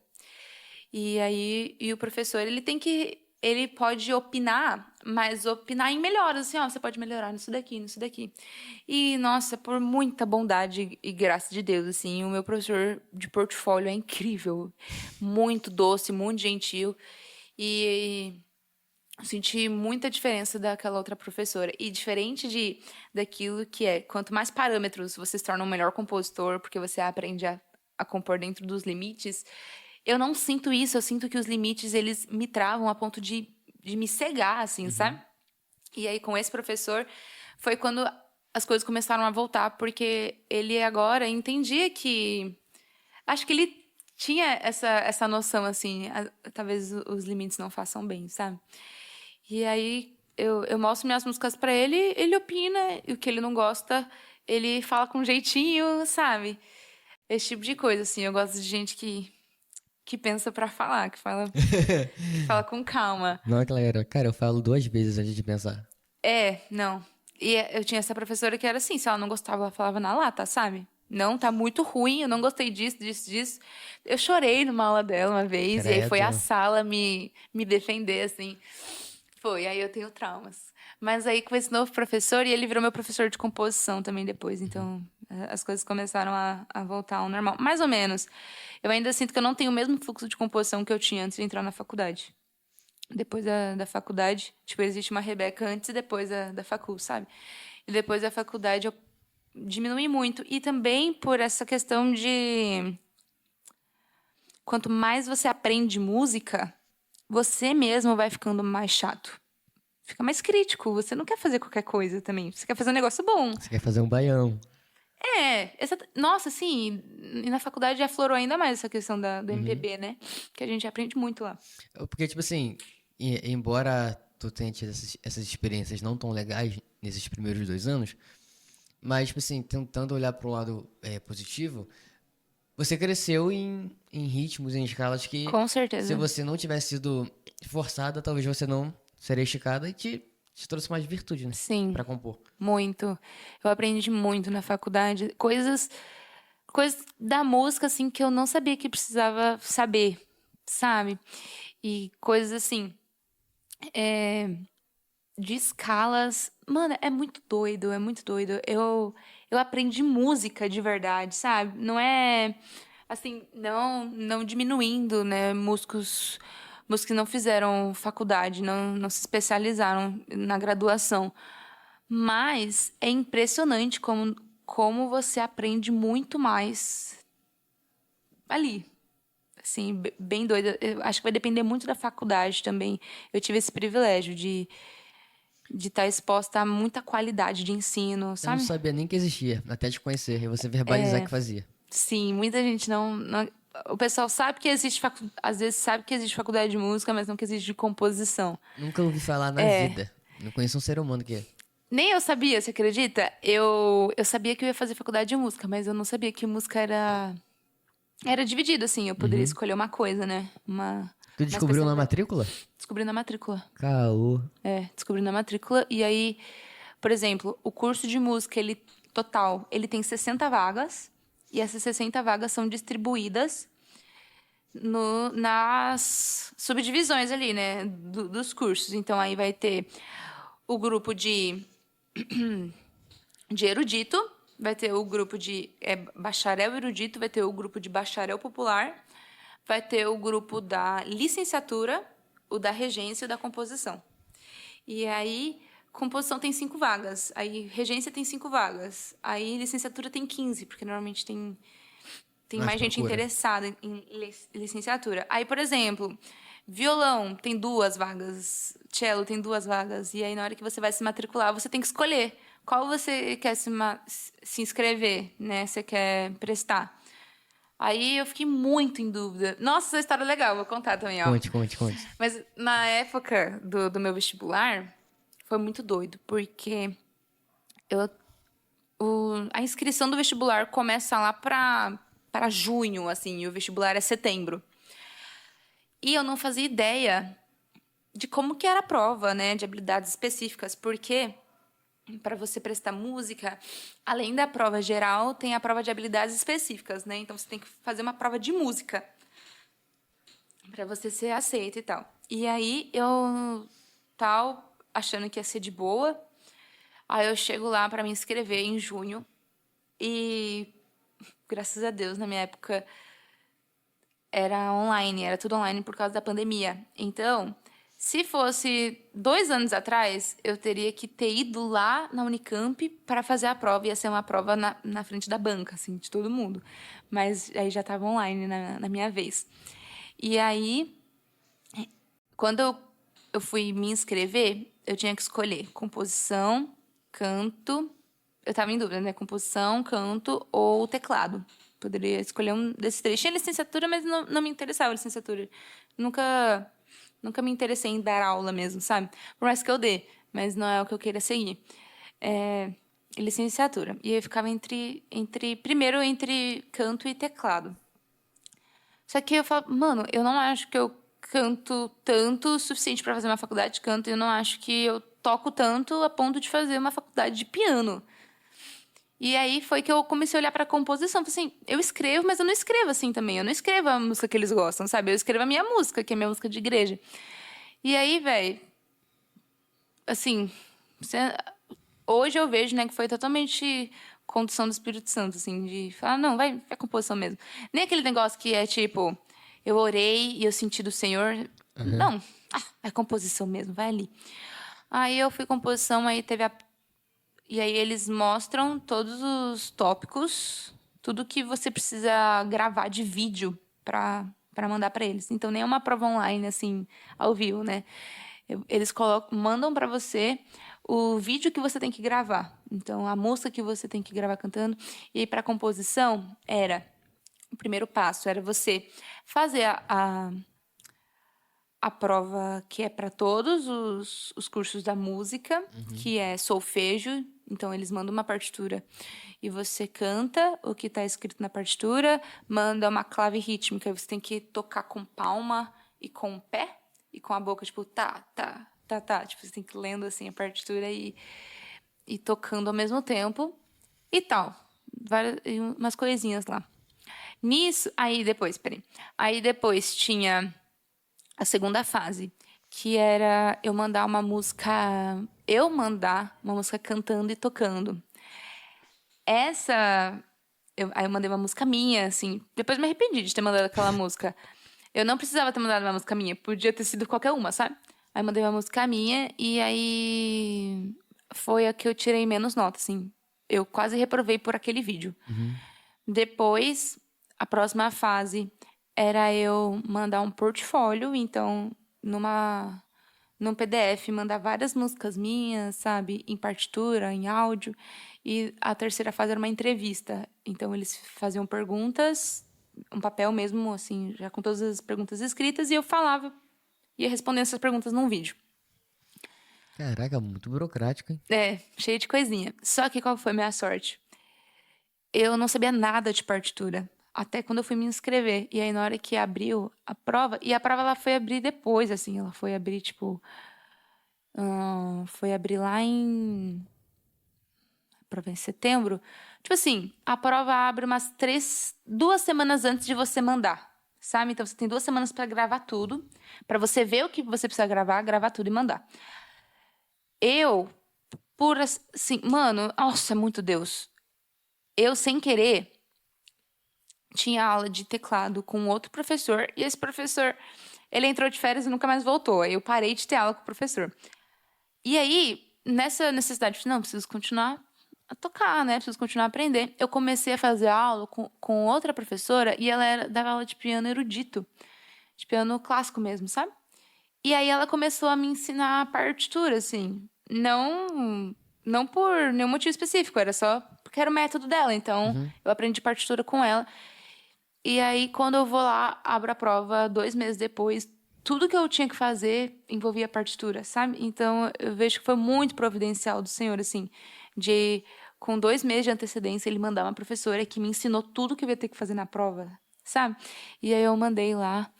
E aí, o professor, ele pode opinar, mas opinar em melhoras, assim, ó, você pode melhorar nisso daqui, nisso daqui. E, nossa, por muita bondade e graça de Deus, assim, o meu professor de portfólio é incrível, muito doce, muito gentil. E eu senti muita diferença daquela outra professora. E diferente daquilo que é, quanto mais parâmetros você se torna um melhor compositor, porque você aprende a compor dentro dos limites, eu não sinto isso. Eu sinto que os limites, eles me travam a ponto de me cegar, assim, sabe? E aí, com esse professor, foi quando as coisas começaram a voltar, porque ele agora entendia que... Acho que ele tinha essa noção, assim, talvez os limites não façam bem, sabe? E aí eu mostro minhas músicas pra ele, ele opina, e o que ele não gosta, ele fala com jeitinho, sabe? Esse tipo de coisa, assim. Eu gosto de gente que pensa pra falar, que fala com calma. Não, galera, cara, eu falo 2 vezes antes de pensar. Não. E eu tinha essa professora que era assim, se ela não gostava, ela falava na lata, sabe? Não, tá muito ruim, eu não gostei disso, disso, disso. Eu chorei numa aula dela uma vez, e aí foi a Credo. sala me defender, assim. Foi, aí eu tenho traumas. Mas aí com esse novo professor, e ele virou meu professor de composição também depois, então as coisas começaram a voltar ao normal. Mais ou menos. Eu ainda sinto que eu não tenho o mesmo fluxo de composição que eu tinha antes de entrar na faculdade. Depois da faculdade, tipo, existe uma Rebeca antes e depois da facul, sabe? E depois da faculdade eu diminui muito. E também por essa questão de... Quanto mais você aprende música, você mesmo vai ficando mais chato. Fica mais crítico. Você não quer fazer qualquer coisa também. Você quer fazer um negócio bom. Você quer fazer um baião. Nossa, assim, e na faculdade aflorou ainda mais essa questão do MPB, né? Que a gente aprende muito lá. Porque, tipo assim, embora tu tenha tido essas experiências não tão legais nesses primeiros 2 anos, mas, tipo assim, tentando olhar para o lado positivo, você cresceu em ritmos, em escalas que, Com se certeza. você não tivesse sido forçada, talvez você não seria esticada e te trouxe mais virtude, né? Sim. Pra compor. muito. Eu aprendi muito na faculdade. Coisas da música, assim, que eu não sabia que precisava saber, sabe? E coisas assim, de escalas. Mano, é muito doido, é muito doido. Eu aprendi música de verdade, sabe? Não é assim, não diminuindo, né, músicos que não fizeram faculdade, não se especializaram na graduação. Mas é impressionante como você aprende muito mais ali. Assim, bem doida. Eu acho que vai depender muito da faculdade também. Eu tive esse privilégio de estar exposta a muita qualidade de ensino, Eu não sabe? sabia nem que existia, até te conhecer, e você verbalizar que fazia. Sim, muita gente não o pessoal sabe que existe às vezes sabe que existe faculdade de música, mas não que existe de composição. Nunca ouvi falar na vida. Não conheço um ser humano que é. Nem eu sabia, você acredita? Eu sabia que eu ia fazer faculdade de música, mas eu não sabia que música era dividido assim, eu poderia Uhum. escolher uma coisa, né? Tu Uma descobriu na especialidade. matrícula? Descobri na matrícula. Caô. Descobri na matrícula e aí, por exemplo, o curso de música, ele total, ele tem 60 vagas e essas 60 vagas são distribuídas nas subdivisões ali, né, dos cursos. Então aí vai ter o grupo de erudito, vai ter o grupo de bacharel erudito, vai ter o grupo de bacharel popular, vai ter o grupo da licenciatura, o da regência e o da composição. E aí, composição tem 5 vagas, aí regência tem 5 vagas, aí licenciatura tem 15, porque normalmente tem Mais mais gente procura. interessada em licenciatura. Aí, por exemplo, violão tem 2 vagas, cello tem 2 vagas, e aí na hora que você vai se matricular, você tem que escolher qual você quer se inscrever, né? Você quer prestar. Aí eu fiquei muito em dúvida. Nossa, essa história é legal, vou contar também, ó. Conte, conte, conte. Mas na época do meu vestibular, foi muito doido, porque eu a inscrição do vestibular começa lá para junho, assim, e o vestibular é setembro. E eu não fazia ideia de como que era a prova, né, de habilidades específicas, porque para você prestar música, além da prova geral, tem a prova de habilidades específicas, né? Então você tem que fazer uma prova de música para você ser aceito e tal. E aí eu tal achando que ia ser de boa, aí eu chego lá para me inscrever em junho e graças a Deus, na minha época, era online, era tudo online por causa da pandemia. Então, se fosse 2 anos atrás, eu teria que ter ido lá na Unicamp para fazer a prova. Ia ser uma prova na frente da banca, assim, de todo mundo. Mas aí já estava online na minha vez. E aí, quando eu fui me inscrever, eu tinha que escolher composição, canto. Eu estava em dúvida, né? Composição, canto ou teclado. Poderia escolher um desses três. Tinha licenciatura, mas não me interessava a licenciatura. Nunca, nunca me interessei em dar aula mesmo, sabe? Por mais que eu dê, mas não é o que eu queria seguir. Licenciatura. E eu ficava primeiro entre canto e teclado. Só que eu falo, mano, eu não acho que eu canto tanto o suficiente para fazer uma faculdade de canto. E eu não acho que eu toco tanto a ponto de fazer uma faculdade de piano. E aí foi que eu comecei a olhar pra composição. Falei assim, eu escrevo, mas eu não escrevo assim também. Eu não escrevo a música que eles gostam, sabe? Eu escrevo a minha música, que é a minha música de igreja. E aí, velho, assim, hoje eu vejo, né, que foi totalmente condução do Espírito Santo, assim, de falar, não, vai composição mesmo. Nem aquele negócio que é tipo, eu orei e eu senti do Senhor. Aham. Não, é composição mesmo, vai ali. Aí eu fui composição, aí teve a. E aí eles mostram todos os tópicos, tudo que você precisa gravar de vídeo para mandar para eles. Então nem é uma prova online assim, ao vivo, né? Eles mandam para você o vídeo que você tem que gravar. Então a música que você tem que gravar cantando. E para composição o primeiro passo era você fazer a prova que é para todos os cursos da música, que é solfejo. Então, eles mandam uma partitura e você canta o que está escrito na partitura, manda uma clave rítmica. Você tem que tocar com palma e com o pé e com a boca, tipo, tá, tá, tá, tá. Tipo, você tem que ir lendo assim a partitura e tocando ao mesmo tempo e tal. E umas coisinhas lá. Nisso, aí depois tinha a segunda fase, que era eu mandar uma música cantando e tocando. Aí eu mandei uma música minha, assim. Depois me arrependi de ter mandado aquela música. Eu não precisava ter mandado uma música minha, podia ter sido qualquer uma, sabe? Aí eu mandei uma música minha e aí foi a que eu tirei menos nota, assim. Eu quase reprovei por aquele vídeo. Depois, a próxima fase era eu mandar um portfólio, então, num PDF, mandar várias músicas minhas, sabe? Em partitura, em áudio. E a terceira fase era uma entrevista. Então, eles faziam perguntas, um papel mesmo, assim, já com todas as perguntas escritas, e eu falava, ia respondendo essas perguntas num vídeo. Caraca, muito burocrático, hein? É, cheio de coisinha. Só que qual foi a minha sorte? Eu não sabia nada de partitura. Até quando eu fui me inscrever. E aí, na hora que abriu a prova... E a prova, ela foi abrir depois, assim. Ela foi abrir, tipo... foi abrir lá em... A prova em setembro. Tipo assim, a prova abre umas 2 semanas antes de você mandar. Sabe? Então, você tem 2 semanas pra gravar tudo. Pra você ver o que você precisa gravar tudo e mandar. Eu, por assim... Mano, nossa, é muito Deus. Eu, sem querer... tinha aula de teclado com outro professor, e esse professor, ele entrou de férias e nunca mais voltou. Aí eu parei de ter aula com o professor. E aí, nessa necessidade, não, preciso continuar a tocar, né? Preciso continuar a aprender. Eu comecei a fazer aula com outra professora, e ela dava aula de piano erudito, de piano clássico mesmo, sabe? E aí ela começou a me ensinar a partitura, assim. Não por nenhum motivo específico, era só porque era o método dela. Então, eu aprendi partitura com ela. E aí, quando eu vou lá, abro a prova 2 meses depois, tudo que eu tinha que fazer envolvia partitura, sabe? Então, eu vejo que foi muito providencial do Senhor, assim, com 2 meses de antecedência, ele mandar uma professora que me ensinou tudo que eu ia ter que fazer na prova, sabe? E aí, eu mandei lá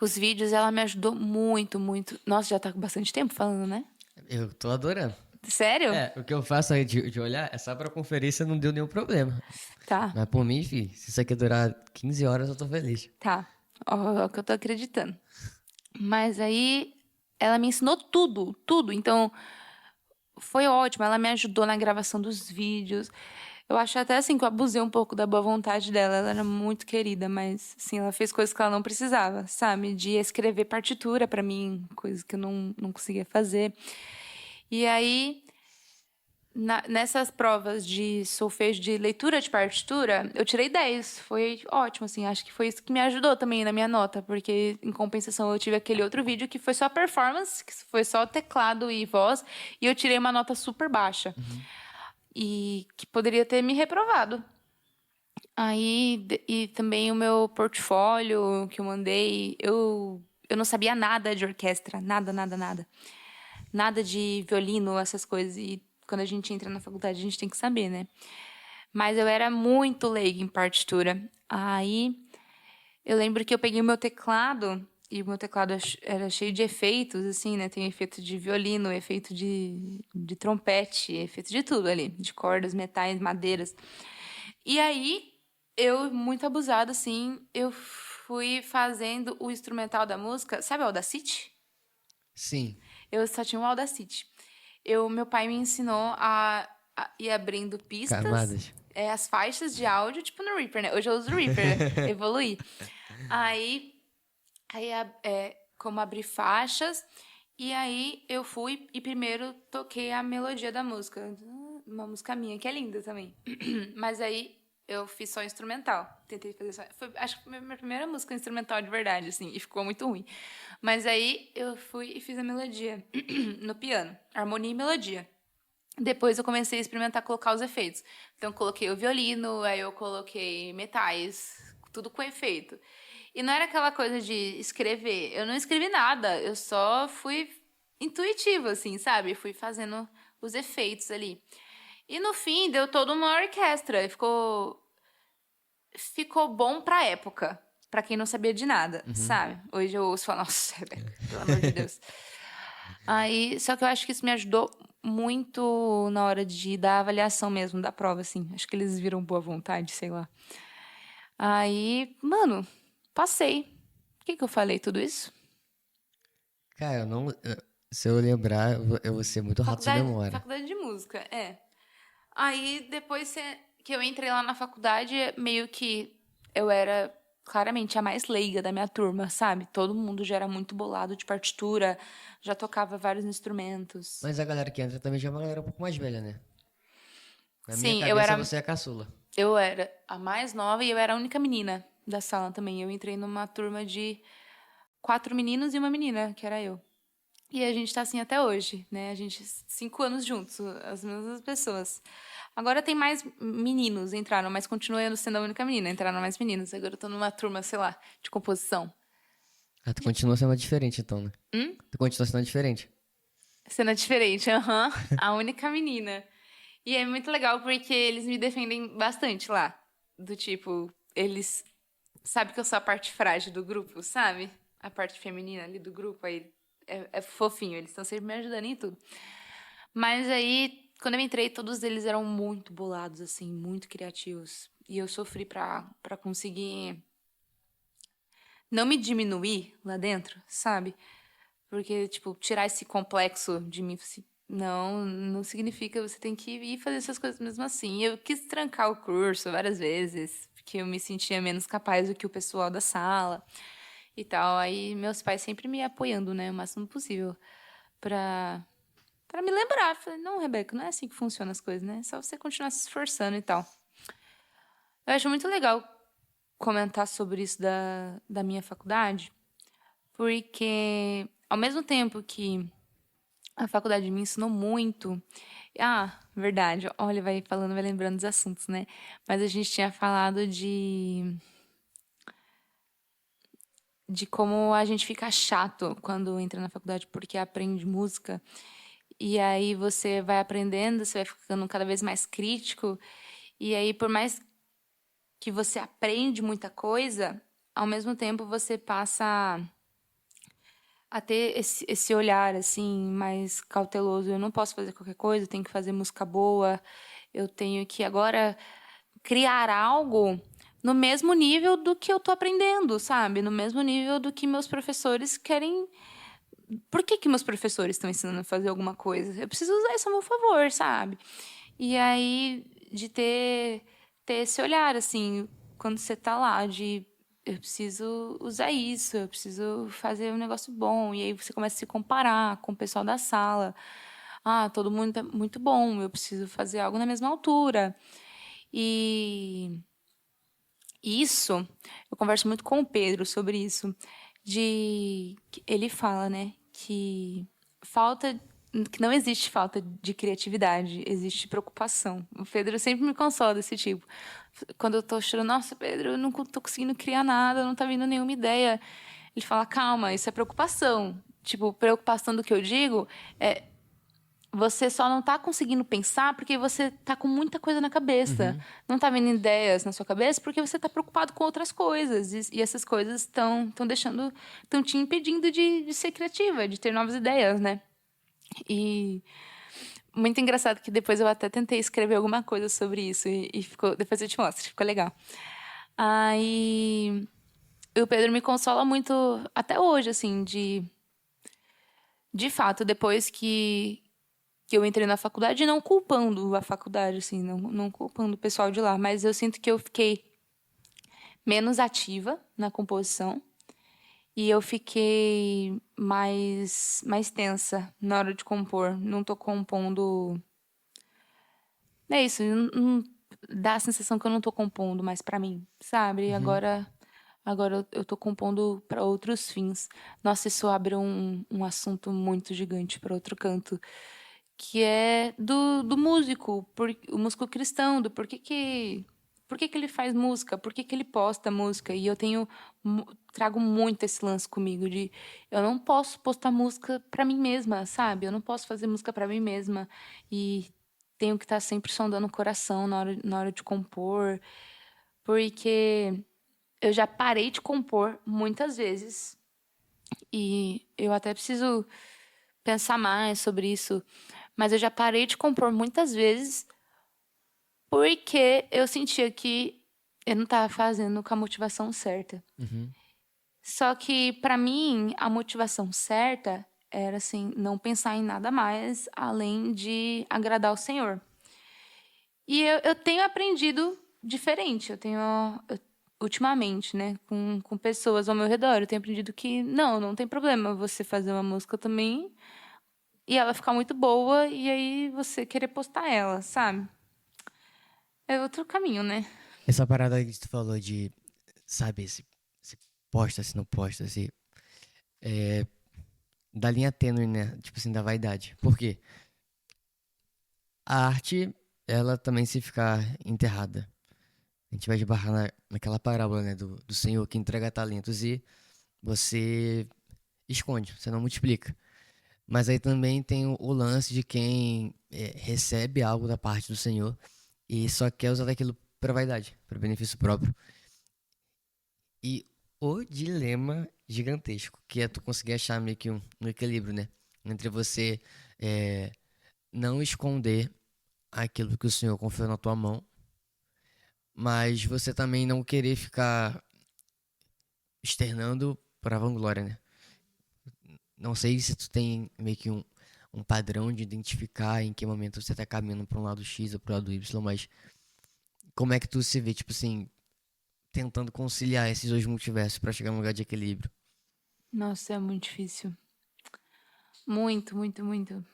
os vídeos, ela me ajudou muito, muito. Nossa, já tá com bastante tempo falando, né? Eu tô adorando. Sério? É, o que eu faço aí de olhar é só pra conferir se não deu nenhum problema. Tá, Mas por mim, filho, se isso aqui durar 15 horas, eu tô feliz. tá. Ó, o que eu tô acreditando. Mas aí, ela me ensinou tudo, tudo. Então, foi ótimo. Ela me ajudou na gravação dos vídeos. Eu acho até assim que eu abusei um pouco da boa vontade dela. Ela era muito querida, mas assim, ela fez coisas que ela não precisava, sabe? De escrever partitura pra mim, coisas que eu não conseguia fazer. E aí, nessas provas de solfejo, de leitura de partitura, eu tirei 10. Foi ótimo, assim. Acho que foi isso que me ajudou também na minha nota, porque, em compensação, eu tive aquele outro vídeo que foi só performance, que foi só teclado e voz, e eu tirei uma nota super baixa. E que poderia ter me reprovado. Aí, e também o meu portfólio que eu mandei, eu não sabia nada de orquestra, nada, nada, nada. Nada de violino, essas coisas. E quando a gente entra na faculdade, a gente tem que saber, né? Mas eu era muito leiga em partitura. Aí, eu lembro que eu peguei o meu teclado, e o meu teclado era cheio de efeitos, assim, né? Tem efeito de violino, efeito de trompete, efeito de tudo ali. De cordas, metais, madeiras. E aí, eu, muito abusada, assim, eu fui fazendo o instrumental da música. Sabe o Audacity? Sim. Eu só tinha um Audacity. Meu pai me ensinou a ir abrindo pistas, Camadas. as faixas de áudio, tipo no Reaper, né? Hoje eu uso o Reaper, evoluí. Aí como abrir faixas, e aí eu fui e primeiro toquei a melodia da música. Uma música minha, que é linda também. Mas aí eu fiz só instrumental. Tentei fazer só... acho que foi a minha primeira música instrumental de verdade, assim, e ficou muito ruim. Mas aí eu fui e fiz a melodia no piano. Harmonia e melodia. Depois eu comecei a experimentar colocar os efeitos. Então eu coloquei o violino, aí eu coloquei metais, tudo com efeito. E não era aquela coisa de escrever. Eu não escrevi nada, eu só fui intuitiva, assim, sabe? Fui fazendo os efeitos ali. E no fim deu toda uma orquestra. Ficou bom pra época. Pra quem não sabia de nada, sabe? Hoje eu ouço e falo, nossa, Rebeca, pelo amor de Deus. Aí, só que eu acho que isso me ajudou muito na hora da avaliação mesmo, da prova, assim. Acho que eles viram boa vontade, sei lá. Aí, mano, passei. Por que eu falei tudo isso? Cara, eu não. Se eu lembrar, eu vou ser muito rato de memória. Faculdade de música, é. Aí, que eu entrei lá na faculdade, meio que eu era claramente a mais leiga da minha turma, sabe? Todo mundo já era muito bolado de partitura, já tocava vários instrumentos. Mas a galera que entra também já é uma galera um pouco mais velha, né? Na minha Sim, cabeça, você é a caçula. eu era a mais nova e eu era a única menina da sala também. Eu entrei numa turma de 4 meninos e uma menina, que era eu. E a gente tá assim até hoje, né? A gente, 5 anos juntos, as mesmas pessoas. Agora tem mais meninos entraram, mas continuando sendo a única menina. Entraram mais meninos. Agora eu tô numa turma, sei lá, de composição. Ah, tu continua sendo diferente, então, né? Tu continua sendo diferente. Cena diferente, aham. A única menina. E é muito legal porque eles me defendem bastante lá. Do tipo, eles. Sabe que eu sou a parte frágil do grupo, sabe? A parte feminina ali do grupo. Aí é fofinho, eles estão sempre me ajudando em tudo. Mas aí, quando eu entrei, todos eles eram muito bolados, assim, muito criativos. E eu sofri pra conseguir não me diminuir lá dentro, sabe? Porque, tipo, tirar esse complexo de mim, assim, não significa você tem que ir fazer essas coisas mesmo assim. Eu quis trancar o curso várias vezes, porque eu me sentia menos capaz do que o pessoal da sala e tal. Aí meus pais sempre me apoiando, né, o máximo possível pra, pra me lembrar. Falei, não, Rebeca, não é assim que funcionam as coisas, né? É só você continuar se esforçando e tal. Eu acho muito legal comentar sobre isso da minha faculdade, porque ao mesmo tempo que a faculdade me ensinou muito. Ah, verdade. Olha, vai falando, vai lembrando dos assuntos, né? Mas a gente tinha falado de como a gente fica chato quando entra na faculdade porque aprende música. E aí você vai aprendendo, você vai ficando cada vez mais crítico. E aí, por mais que você aprende muita coisa, ao mesmo tempo você passa a ter esse olhar assim mais cauteloso. Eu não posso fazer qualquer coisa, eu tenho que fazer música boa, eu tenho que agora criar algo no mesmo nível do que eu tô aprendendo, sabe? No mesmo nível do que meus professores querem. Por que meus professores estão ensinando a fazer alguma coisa? Eu preciso usar isso a meu favor, sabe? E aí de ter esse olhar assim, quando você tá lá de eu preciso usar isso, eu preciso fazer um negócio bom. E aí você começa a se comparar com o pessoal da sala. Ah, todo mundo é muito bom, eu preciso fazer algo na mesma altura. E isso, eu converso muito com o Pedro sobre isso, ele fala, né, que não existe falta de criatividade, existe preocupação. O Pedro sempre me consola desse tipo. Quando eu tô chorando, nossa, Pedro, eu não tô conseguindo criar nada, não tá vindo nenhuma ideia. Ele fala, calma, isso é preocupação. Tipo, preocupação do que eu digo é você só não tá conseguindo pensar porque você tá com muita coisa na cabeça. Não tá vendo ideias na sua cabeça porque você tá preocupado com outras coisas. E essas coisas estão te impedindo de ser criativa, de ter novas ideias, né? E muito engraçado que depois eu até tentei escrever alguma coisa sobre isso e ficou, depois eu te mostro, ficou legal. Aí o Pedro me consola muito até hoje, assim, de fato, depois que eu entrei na faculdade, não culpando a faculdade, assim, não culpando o pessoal de lá, mas eu sinto que eu fiquei menos ativa na composição e eu fiquei mais tensa na hora de compor. Não tô compondo. É isso, não dá a sensação que eu não tô compondo mais pra mim, sabe? E agora eu tô compondo pra outros fins. Nossa, isso abre um assunto muito gigante pra outro canto, que é do músico, o músico cristão, do por que ele faz música, por que ele posta música. E eu trago muito esse lance comigo de eu não posso postar música pra mim mesma, sabe? Eu não posso fazer música pra mim mesma e tenho que estar sempre sondando o coração na hora de compor, porque eu já parei de compor muitas vezes e eu até preciso pensar mais sobre isso, Mas eu já parei de compor muitas vezes porque eu sentia que eu não estava fazendo com a motivação certa. Uhum. Só que, para mim, a motivação certa era, assim, não pensar em nada mais além de agradar o Senhor. E eu tenho aprendido diferente. Ultimamente, né, com pessoas ao meu redor, eu tenho aprendido que não tem problema você fazer uma música também e ela ficar muito boa e aí você querer postar ela, sabe? É outro caminho, né? Essa parada que tu falou de saber se posta, se não posta, se. É, da linha tênue, né? Tipo assim, da vaidade. Por quê? A arte, ela também se ficar enterrada. A gente vai esbarrar naquela parábola, né? Do Senhor que entrega talentos e você esconde, você não multiplica. Mas aí também tem o lance de quem recebe algo da parte do Senhor e só quer usar daquilo para vaidade, para benefício próprio. E o dilema gigantesco, que é tu conseguir achar meio que um equilíbrio, né? Entre você é, não esconder aquilo que o Senhor confiou na tua mão, mas você também não querer ficar externando para vanglória, né? Não sei se tu tem meio que um padrão de identificar em que momento você tá caminhando para um lado X ou pro lado Y, mas como é que tu se vê, tipo assim, tentando conciliar esses dois multiversos para chegar num lugar de equilíbrio? Nossa, é muito difícil. Muito, muito, muito.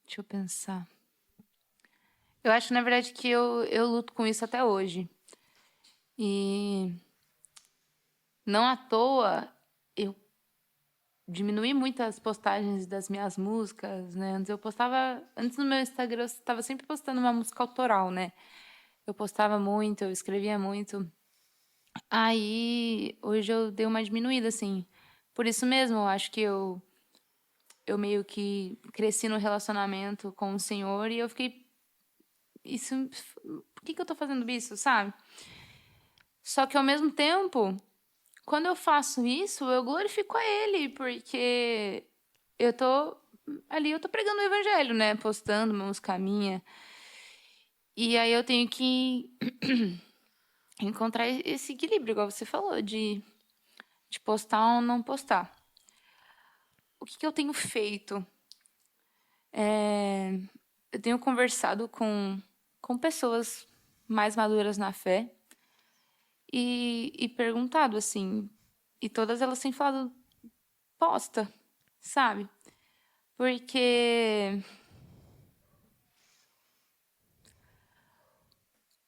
Deixa eu pensar. Eu acho, na verdade, que eu luto com isso até hoje. E não à toa eu diminuí muito as postagens das minhas músicas, né? Antes no meu Instagram eu estava sempre postando uma música autoral, né? Eu postava muito, eu escrevia muito. Aí, hoje eu dei uma diminuída, assim. Por isso mesmo, eu acho que eu meio que cresci no relacionamento com o Senhor e eu fiquei. Isso, por que eu tô fazendo isso, sabe? Só que ao mesmo tempo, quando eu faço isso, eu glorifico a Ele, porque eu tô eu tô pregando o Evangelho, né? Postando uma música minha. E aí eu tenho que encontrar esse equilíbrio, igual você falou, de postar ou não postar. O que eu tenho feito? Eu tenho conversado com pessoas mais maduras na fé e perguntado assim, e todas elas têm falado, posta, sabe? Porque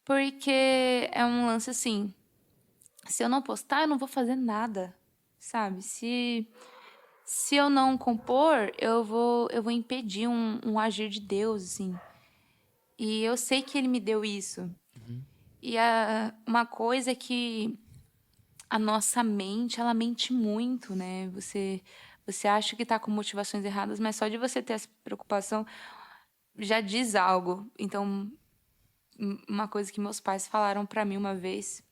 porque é um lance assim, se eu não postar, eu não vou fazer nada, sabe? Se eu não compor, eu vou impedir um agir de Deus, assim. E eu sei que ele me deu isso. Uhum. E uma coisa é que a nossa mente, ela mente muito, né? Você acha que está com motivações erradas, mas só de você ter essa preocupação já diz algo. Então, uma coisa que meus pais falaram para mim uma vez,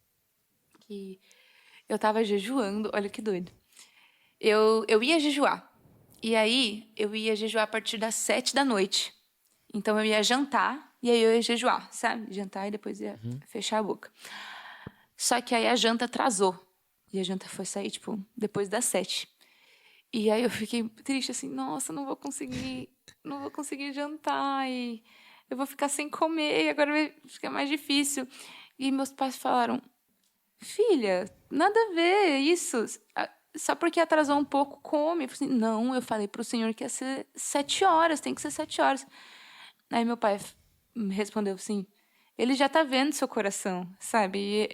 que eu estava jejuando, olha que doido. Eu ia jejuar. E aí, eu ia jejuar a partir das 7 da noite. Então, eu ia jantar e aí eu ia jejuar, sabe? Jantar e depois ia Uhum. fechar a boca. Só que aí a janta atrasou. E a janta foi sair, tipo, depois das 7. E aí eu fiquei triste, assim, nossa, não vou conseguir jantar e eu vou ficar sem comer e agora vai ficar mais difícil. E meus pais falaram, filha, nada a ver isso. Só porque atrasou um pouco, come. Eu falei assim, não, eu falei pro senhor que ia ser 7 horas, tem que ser 7 horas. Aí meu pai me respondeu assim, ele já tá vendo seu coração, sabe? E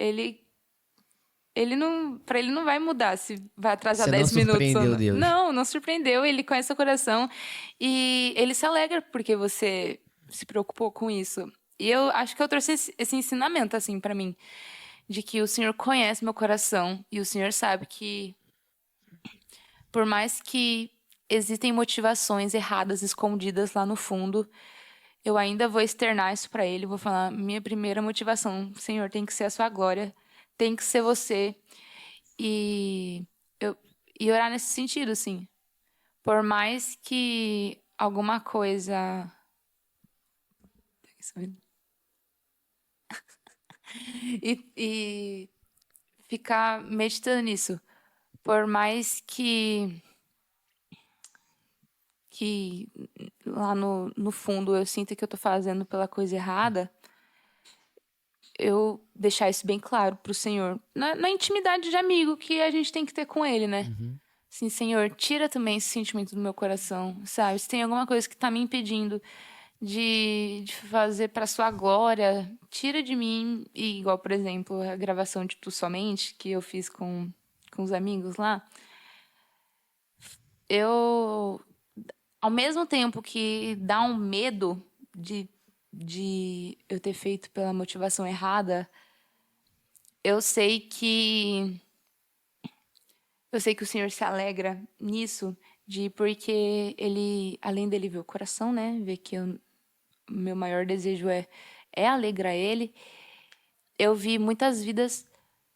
ele não, para ele não vai mudar se vai atrasar Você não 10 minutos ou surpreendeu não. Deus. Não surpreendeu, ele conhece seu coração e ele se alegra porque você se preocupou com isso. E eu acho que eu trouxe esse ensinamento assim para mim, de que o Senhor conhece meu coração e o Senhor sabe que por mais que existem motivações erradas escondidas lá no fundo, eu ainda vou externar isso para ele, vou falar, minha primeira motivação, Senhor, tem que ser a sua glória, tem que ser você. E eu e orar nesse sentido, assim. Por mais que alguma coisa. E ficar meditando nisso. Por mais que lá no fundo eu sinta que eu tô fazendo pela coisa errada, eu deixar isso bem claro pro Senhor. Na intimidade de amigo que a gente tem que ter com Ele, né? Uhum. Assim, Senhor, tira também esse sentimento do meu coração, sabe? Se tem alguma coisa que tá me impedindo de fazer pra sua glória, tira de mim. E igual, por exemplo, a gravação de Tu Somente, que eu fiz com os amigos lá, eu, ao mesmo tempo que dá um medo de eu ter feito pela motivação errada, eu sei que eu sei que o Senhor se alegra nisso, porque ele, além dele ver o coração, né, ver que o meu maior desejo é alegrar ele. Eu vi muitas vidas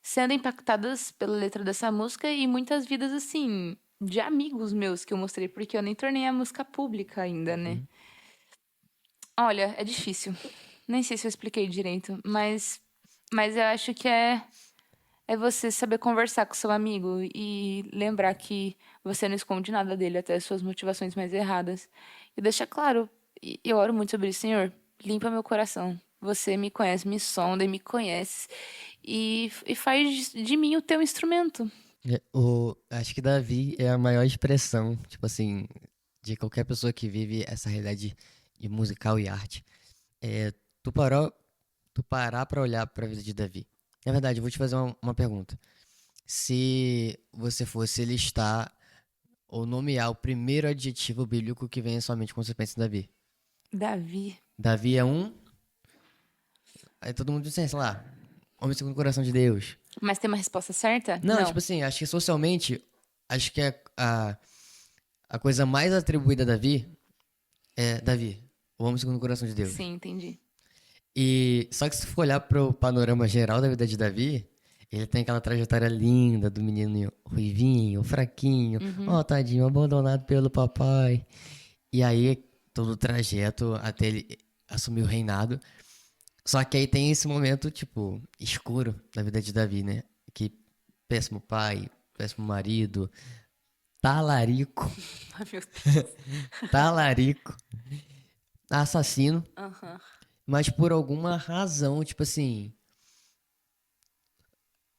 sendo impactadas pela letra dessa música e muitas vidas assim de amigos meus que eu mostrei, porque eu nem tornei a música pública ainda, né? Uhum. Olha, é difícil. Nem sei se eu expliquei direito, mas eu acho que é você saber conversar com seu amigo e lembrar que você não esconde nada dele, até as suas motivações mais erradas. E deixar claro, e eu oro muito sobre isso, Senhor, limpa meu coração. Você me conhece, me sonda e me conhece. E faz de mim o teu instrumento. Acho que Davi é a maior expressão, tipo assim, de qualquer pessoa que vive essa realidade de musical e arte. É, tu parou, tu parar pra olhar pra vida de Davi. Na verdade, eu vou te fazer uma pergunta. Se você fosse listar ou nomear o primeiro adjetivo bíblico que vem à sua mente quando você pensa em Davi. Davi. Davi é um, aí todo mundo diz assim, sei lá, homem segundo o coração de Deus. Mas tem uma resposta certa? Não, Não. tipo assim, acho que socialmente, acho que a coisa mais atribuída a Davi é Davi, o homem segundo o coração de Deus. Sim, entendi. E só que se for olhar pro panorama geral da vida de Davi, ele tem aquela trajetória linda do menino ruivinho, fraquinho, ó, tadinho, abandonado pelo papai. E aí, todo o trajeto até ele assumir o reinado. Só que aí tem esse momento, tipo, escuro da vida de Davi, né? Que péssimo pai, péssimo marido, talarico, Ai, meu Deus. talarico, assassino. Aham. Mas por alguma razão, tipo assim,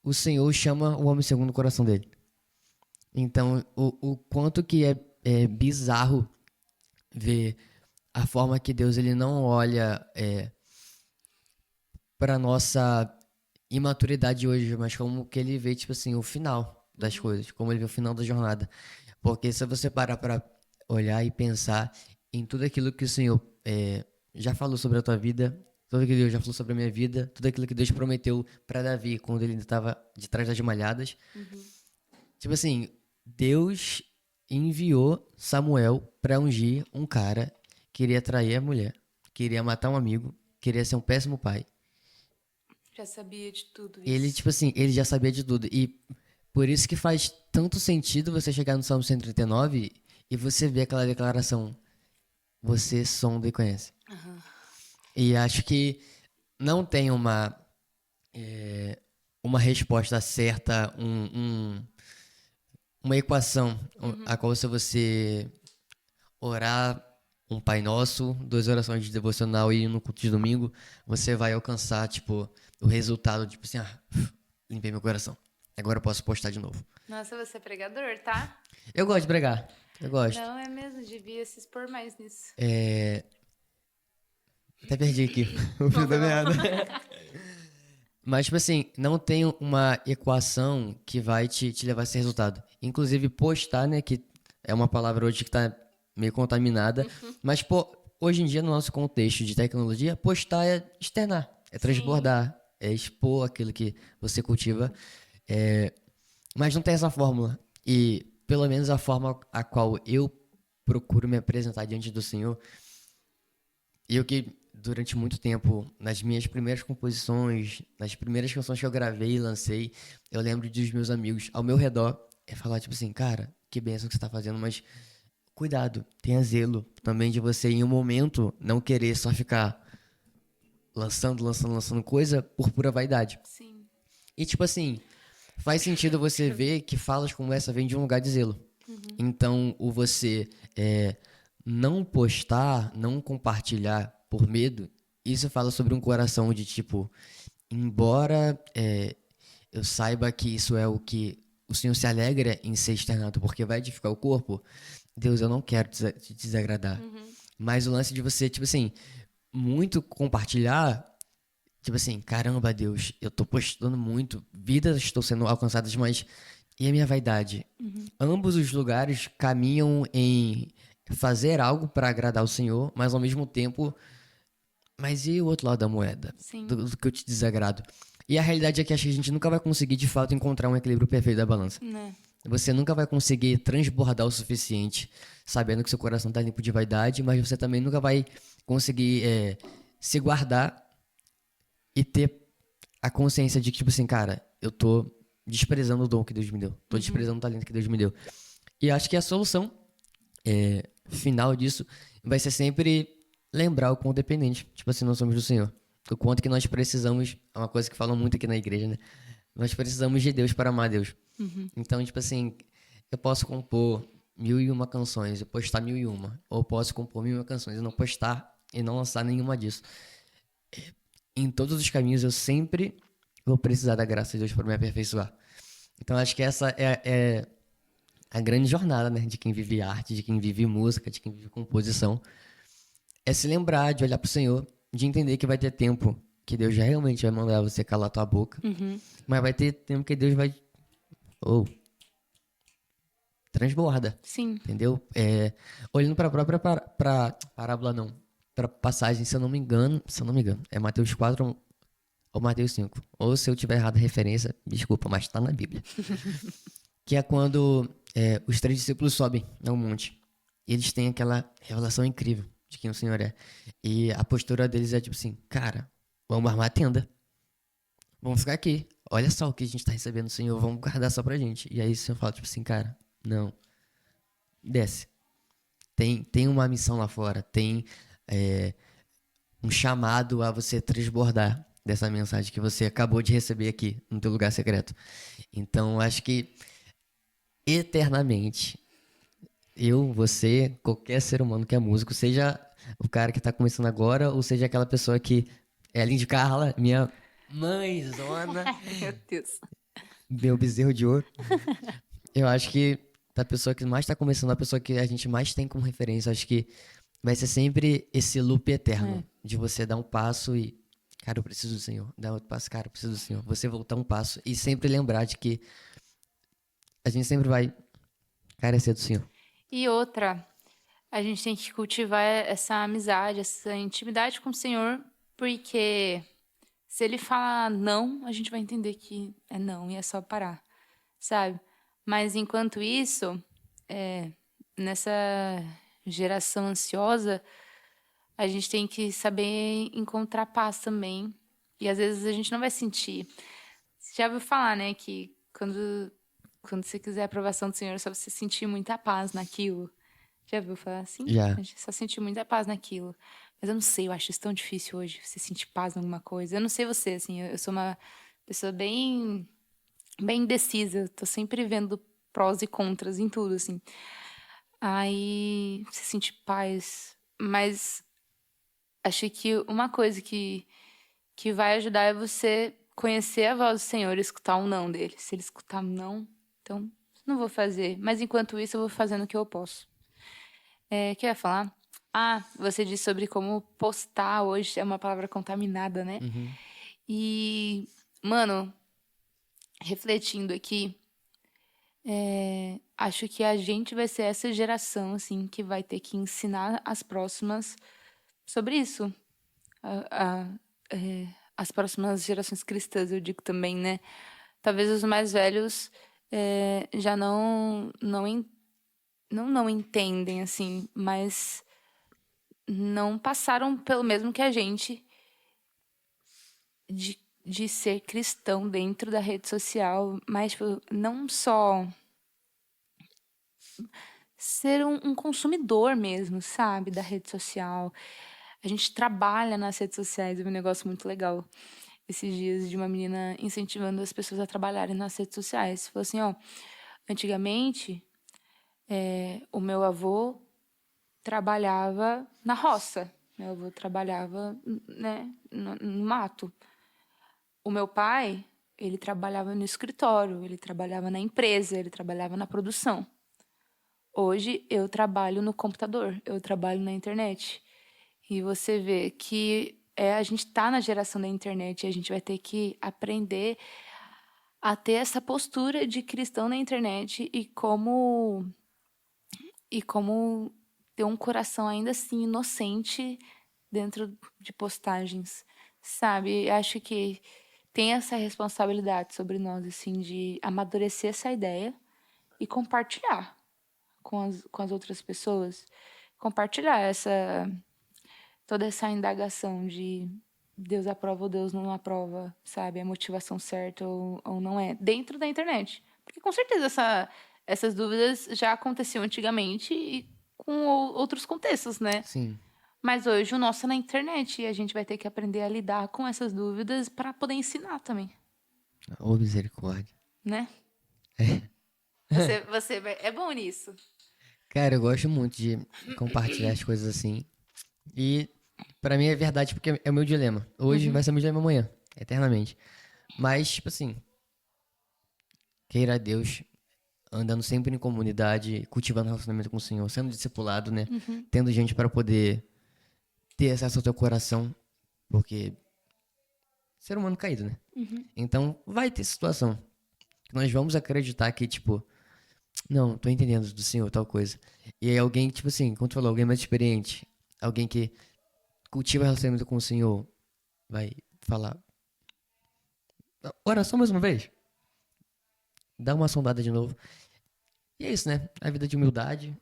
o Senhor chama o homem segundo o coração dele. Então, o quanto que é bizarro ver a forma que Deus ele não olha para nossa imaturidade hoje, mas como que ele vê, tipo assim, o final das coisas, como ele vê o final da jornada. Porque se você parar para olhar e pensar em tudo aquilo que o Senhor já falou sobre a tua vida, tudo aquilo que Deus já falou sobre a minha vida, tudo aquilo que Deus prometeu para Davi quando ele ainda estava de trás das malhadas, tipo assim, Deus enviou Samuel para ungir um cara que queria trair a mulher, queria matar um amigo, queria ser um péssimo pai. Já sabia de tudo Ele, isso. tipo assim, ele já sabia de tudo. E por isso que faz tanto sentido você chegar no Salmo 139 e você ver aquela declaração: Você sonda e conhece. E acho que não tem uma resposta certa, uma equação a qual se você orar um Pai Nosso, 2 orações de devocional e no culto de domingo, você vai alcançar, tipo, o resultado, tipo assim, limpei meu coração. Agora eu posso postar de novo. Nossa, você é pregador, tá? Eu gosto de pregar. Eu gosto. Não, é mesmo, devia se expor mais nisso. Até perdi aqui o fio Não da foi mal. meada. Mas, tipo assim, não tem uma equação que vai te levar a esse resultado. Inclusive, postar, né, que é uma palavra hoje que tá meio contaminada. Mas, pô, hoje em dia, no nosso contexto de tecnologia, postar é externar, é Sim. transbordar, é expor aquilo que você cultiva. É, mas não tem essa fórmula. E, pelo menos, a forma a qual eu procuro me apresentar diante do Senhor. E eu que, durante muito tempo, nas minhas primeiras composições, nas primeiras canções que eu gravei e lancei, eu lembro dos meus amigos ao meu redor falar, tipo assim, cara, que bênção que você tá fazendo, mas cuidado, tenha zelo também de você, em um momento, não querer só ficar lançando coisa por pura vaidade. Sim. E, tipo assim, faz sentido você ver que falas como essa vêm de um lugar de zelo. Então, o você não postar, não compartilhar por medo, isso fala sobre um coração de tipo, embora eu saiba que isso é o que o Senhor se alegra em ser externado, porque vai edificar o corpo, Deus, eu não quero te desagradar. Mas o lance de você, tipo assim, muito compartilhar, tipo assim, caramba, Deus, eu tô postando muito, vidas estão sendo alcançadas, mas e a minha vaidade? Ambos os lugares caminham em fazer algo para agradar o Senhor, mas ao mesmo tempo, mas e o outro lado da moeda? Sim. Do que eu te desagrado? E a realidade é que acho que a gente nunca vai conseguir de fato encontrar um equilíbrio perfeito da balança. Né? Você nunca vai conseguir transbordar o suficiente, sabendo que seu coração tá limpo de vaidade, mas você também nunca vai conseguir se guardar e ter a consciência de que, tipo assim, cara, eu tô desprezando o dom que Deus me deu. Tô desprezando o talento que Deus me deu. E acho que a solução final disso vai ser sempre lembrar o quão dependente, tipo assim, nós somos do Senhor. O quanto que nós precisamos, é uma coisa que falam muito aqui na igreja, né? Nós precisamos de Deus para amar Deus. Então, tipo assim, eu posso compor 1001 canções e postar 1001. Ou posso compor 1001 canções e não postar e não lançar nenhuma disso. Em todos os caminhos eu sempre vou precisar da graça de Deus para me aperfeiçoar. Então acho que essa é a grande jornada, né, de quem vive arte, de quem vive música, de quem vive composição. É se lembrar de olhar pro Senhor, de entender que vai ter tempo que Deus já realmente vai mandar você calar tua boca, mas vai ter tempo que Deus vai transborda, Sim. entendeu? Olhando para a própria parábola, não, para passagem, se eu não me engano, é Mateus 4 ou Mateus 5. Ou se eu tiver errado a referência, desculpa, mas está na Bíblia. Que é quando os três discípulos sobem ao monte. E eles têm aquela revelação incrível de quem o Senhor é. E a postura deles é tipo assim, cara, vamos armar a tenda. Vamos ficar aqui. Olha só o que a gente tá recebendo do Senhor, vamos guardar só pra gente. E aí o Senhor fala tipo assim, cara, não, desce. Tem uma missão lá fora, tem um chamado a você transbordar dessa mensagem que você acabou de receber aqui no teu lugar secreto. Então, acho que eternamente, eu, você, qualquer ser humano que é músico, seja o cara que tá começando agora, ou seja aquela pessoa que é a Lindy Carla, minha mãezona, Meu Deus. meu bezerro de ouro. Eu acho que da pessoa que mais tá começando, a pessoa que a gente mais tem como referência, acho que vai ser sempre esse loop eterno de você dar um passo e, cara, eu preciso do Senhor. Dar outro passo, cara, eu preciso do Senhor. Você voltar um passo e sempre lembrar de que a gente sempre vai carecer do Senhor. E outra, a gente tem que cultivar essa amizade, essa intimidade com o Senhor, porque se ele falar não, a gente vai entender que é não e é só parar, sabe? Mas enquanto isso, nessa geração ansiosa, a gente tem que saber encontrar paz também. E às vezes a gente não vai sentir. Você já ouviu falar, né, que quando você quiser a aprovação do Senhor, é só você sentir muita paz naquilo. Já ouviu falar assim? A Já. gente só sentiu muita paz naquilo. Mas eu não sei, eu acho isso tão difícil hoje, você sentir paz em alguma coisa. Eu não sei você, assim, eu sou uma pessoa bem indecisa. Tô sempre vendo prós e contras em tudo, assim. Aí você sente paz. Mas acho que uma coisa que vai ajudar é você conhecer a voz do Senhor e escutar um não dele. Se ele escutar um não, então não vou fazer. Mas enquanto isso, eu vou fazendo o que eu posso. O que eu ia falar? Ah, você disse sobre como postar hoje é uma palavra contaminada, né? E, mano, refletindo aqui, acho que a gente vai ser essa geração, assim, que vai ter que ensinar as próximas sobre isso. As próximas gerações cristãs, eu digo também, né? Talvez os mais velhos já não entendem, assim, mas não passaram pelo mesmo que a gente de ser cristão dentro da rede social, mas tipo, não só ser um consumidor mesmo, sabe, da rede social. A gente trabalha nas redes sociais, é um negócio muito legal. Esses dias de uma menina incentivando as pessoas a trabalharem nas redes sociais. Falou assim, ó, antigamente, o meu avô trabalhava na roça. Meu avô trabalhava, né, no mato. O meu pai, ele trabalhava no escritório, ele trabalhava na empresa, ele trabalhava na produção. Hoje eu trabalho no computador, eu trabalho na internet. E você vê que a gente está na geração da internet e a gente vai ter que aprender a ter essa postura de cristão na internet e como ter um coração ainda assim inocente dentro de postagens, sabe? Acho que tem essa responsabilidade sobre nós assim de amadurecer essa ideia e compartilhar com as outras pessoas, compartilhar toda essa indagação de Deus aprova ou Deus não aprova, sabe? A motivação certa ou não é, dentro da internet. Porque com certeza essas dúvidas já aconteciam antigamente e com outros contextos, né? Sim. Mas hoje o nosso é na internet e a gente vai ter que aprender a lidar com essas dúvidas para poder ensinar também, Ô, misericórdia. né? É bom nisso. Cara, eu gosto muito de compartilhar as coisas assim. E pra mim é verdade porque é o meu dilema. Hoje vai ser meu dilema amanhã, eternamente. Mas, tipo assim, queira Deus, andando sempre em comunidade, cultivando relacionamento com o Senhor, sendo discipulado, né? Tendo gente para poder ter acesso ao teu coração, porque ser humano caído, né? Então vai ter situação que nós vamos acreditar que, tipo, não, tô entendendo do Senhor, tal coisa. E aí alguém, tipo assim, como tu falou, alguém mais experiente, alguém que cultiva relacionamento com o Senhor, vai falar, ora só mais uma vez, dá uma sondada de novo. E é isso, né? A vida de humildade,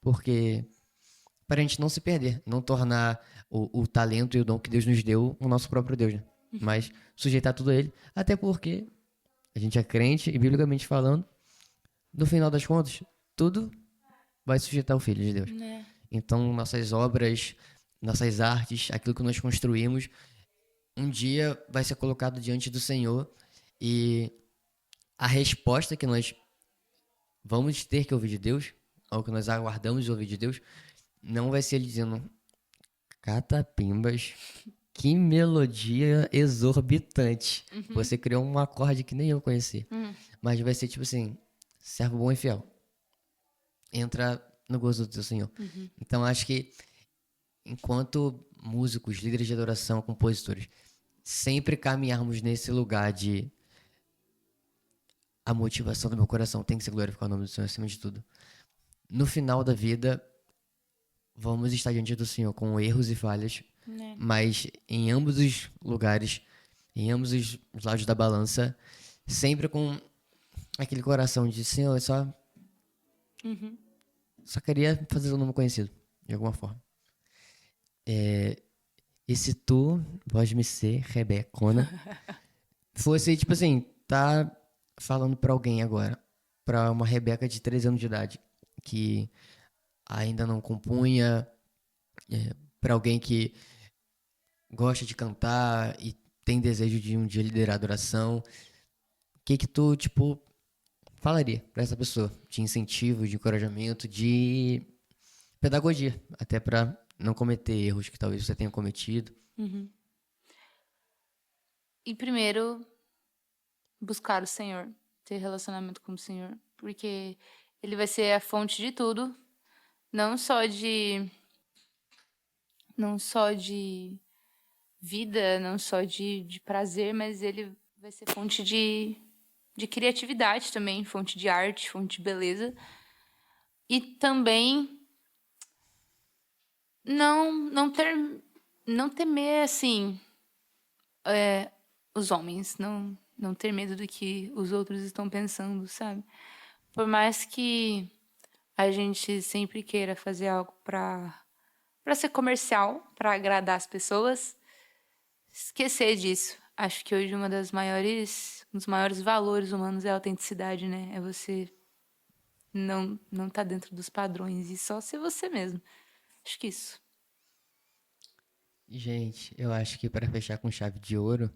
porque para a gente não se perder, não tornar o talento e o dom que Deus nos deu o nosso próprio Deus, né? Mas sujeitar tudo a Ele, até porque a gente é crente e, biblicamente falando, no final das contas, tudo vai sujeitar o Filho de Deus. Né? Então, nossas obras, nossas artes, aquilo que nós construímos, um dia vai ser colocado diante do Senhor e a resposta que nós vamos ter que ouvir de Deus, ou que nós aguardamos de ouvir de Deus, não vai ser ele dizendo catapimbas, que melodia exorbitante. Você criou um acorde que nem eu conheci. Mas vai ser tipo assim, servo bom e fiel. Entra no gozo do teu Senhor. Então acho que enquanto músicos, líderes de adoração, compositores, sempre caminharmos nesse lugar de a motivação do meu coração tem que ser glorificar o nome do Senhor acima de tudo. No final da vida, vamos estar diante do Senhor com erros e falhas, Né? mas em ambos os lugares, em ambos os lados da balança, sempre com aquele coração de Senhor, eu só queria fazer o nome conhecido, de alguma forma. E se tu, voz me ser, Rebecona, fosse, tipo assim, tá falando pra alguém agora, pra uma Rebeca de 13 anos de idade, que ainda não compunha, pra alguém que gosta de cantar e tem desejo de um dia liderar a adoração, o que que tu, tipo, falaria pra essa pessoa? De incentivo, de encorajamento, de pedagogia, até pra não cometer erros que talvez você tenha cometido. E primeiro, buscar o Senhor, ter relacionamento com o Senhor, porque Ele vai ser a fonte de tudo, não só de vida, não só de prazer, mas Ele vai ser fonte de criatividade também, fonte de arte, fonte de beleza. E também não temer assim os homens, não ter medo do que os outros estão pensando, sabe? Por mais que a gente sempre queira fazer algo para ser comercial, para agradar as pessoas, esquecer disso. Acho que hoje um dos maiores valores humanos é a autenticidade, né? É você não tá dentro dos padrões e só ser você mesmo. Acho que isso. Gente, eu acho que para fechar com chave de ouro,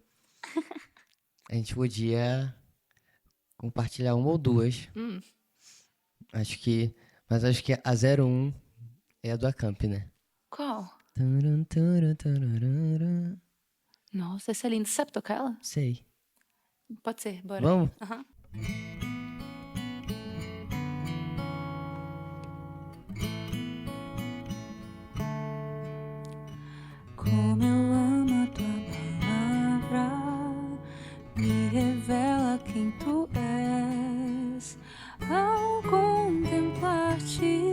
a gente podia compartilhar uma ou duas. Acho que. Mas acho que a 01 é a do Acamp, né? Qual? Taran, taran, tararara. Nossa, essa é linda. Sabe tocar ela? Sei. Pode ser, bora. Vamos? Aham. Como eu amo a tua palavra, me revela quem tu és. Ao contemplar-te,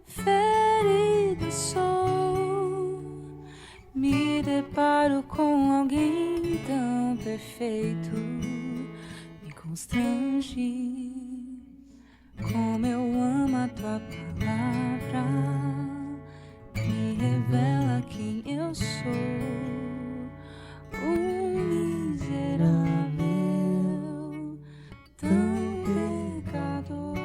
ferido sou, me deparo com alguém tão perfeito, me constrange. Como eu amo a tua palavra, me revela quem eu sou, um miserável, tão pecador,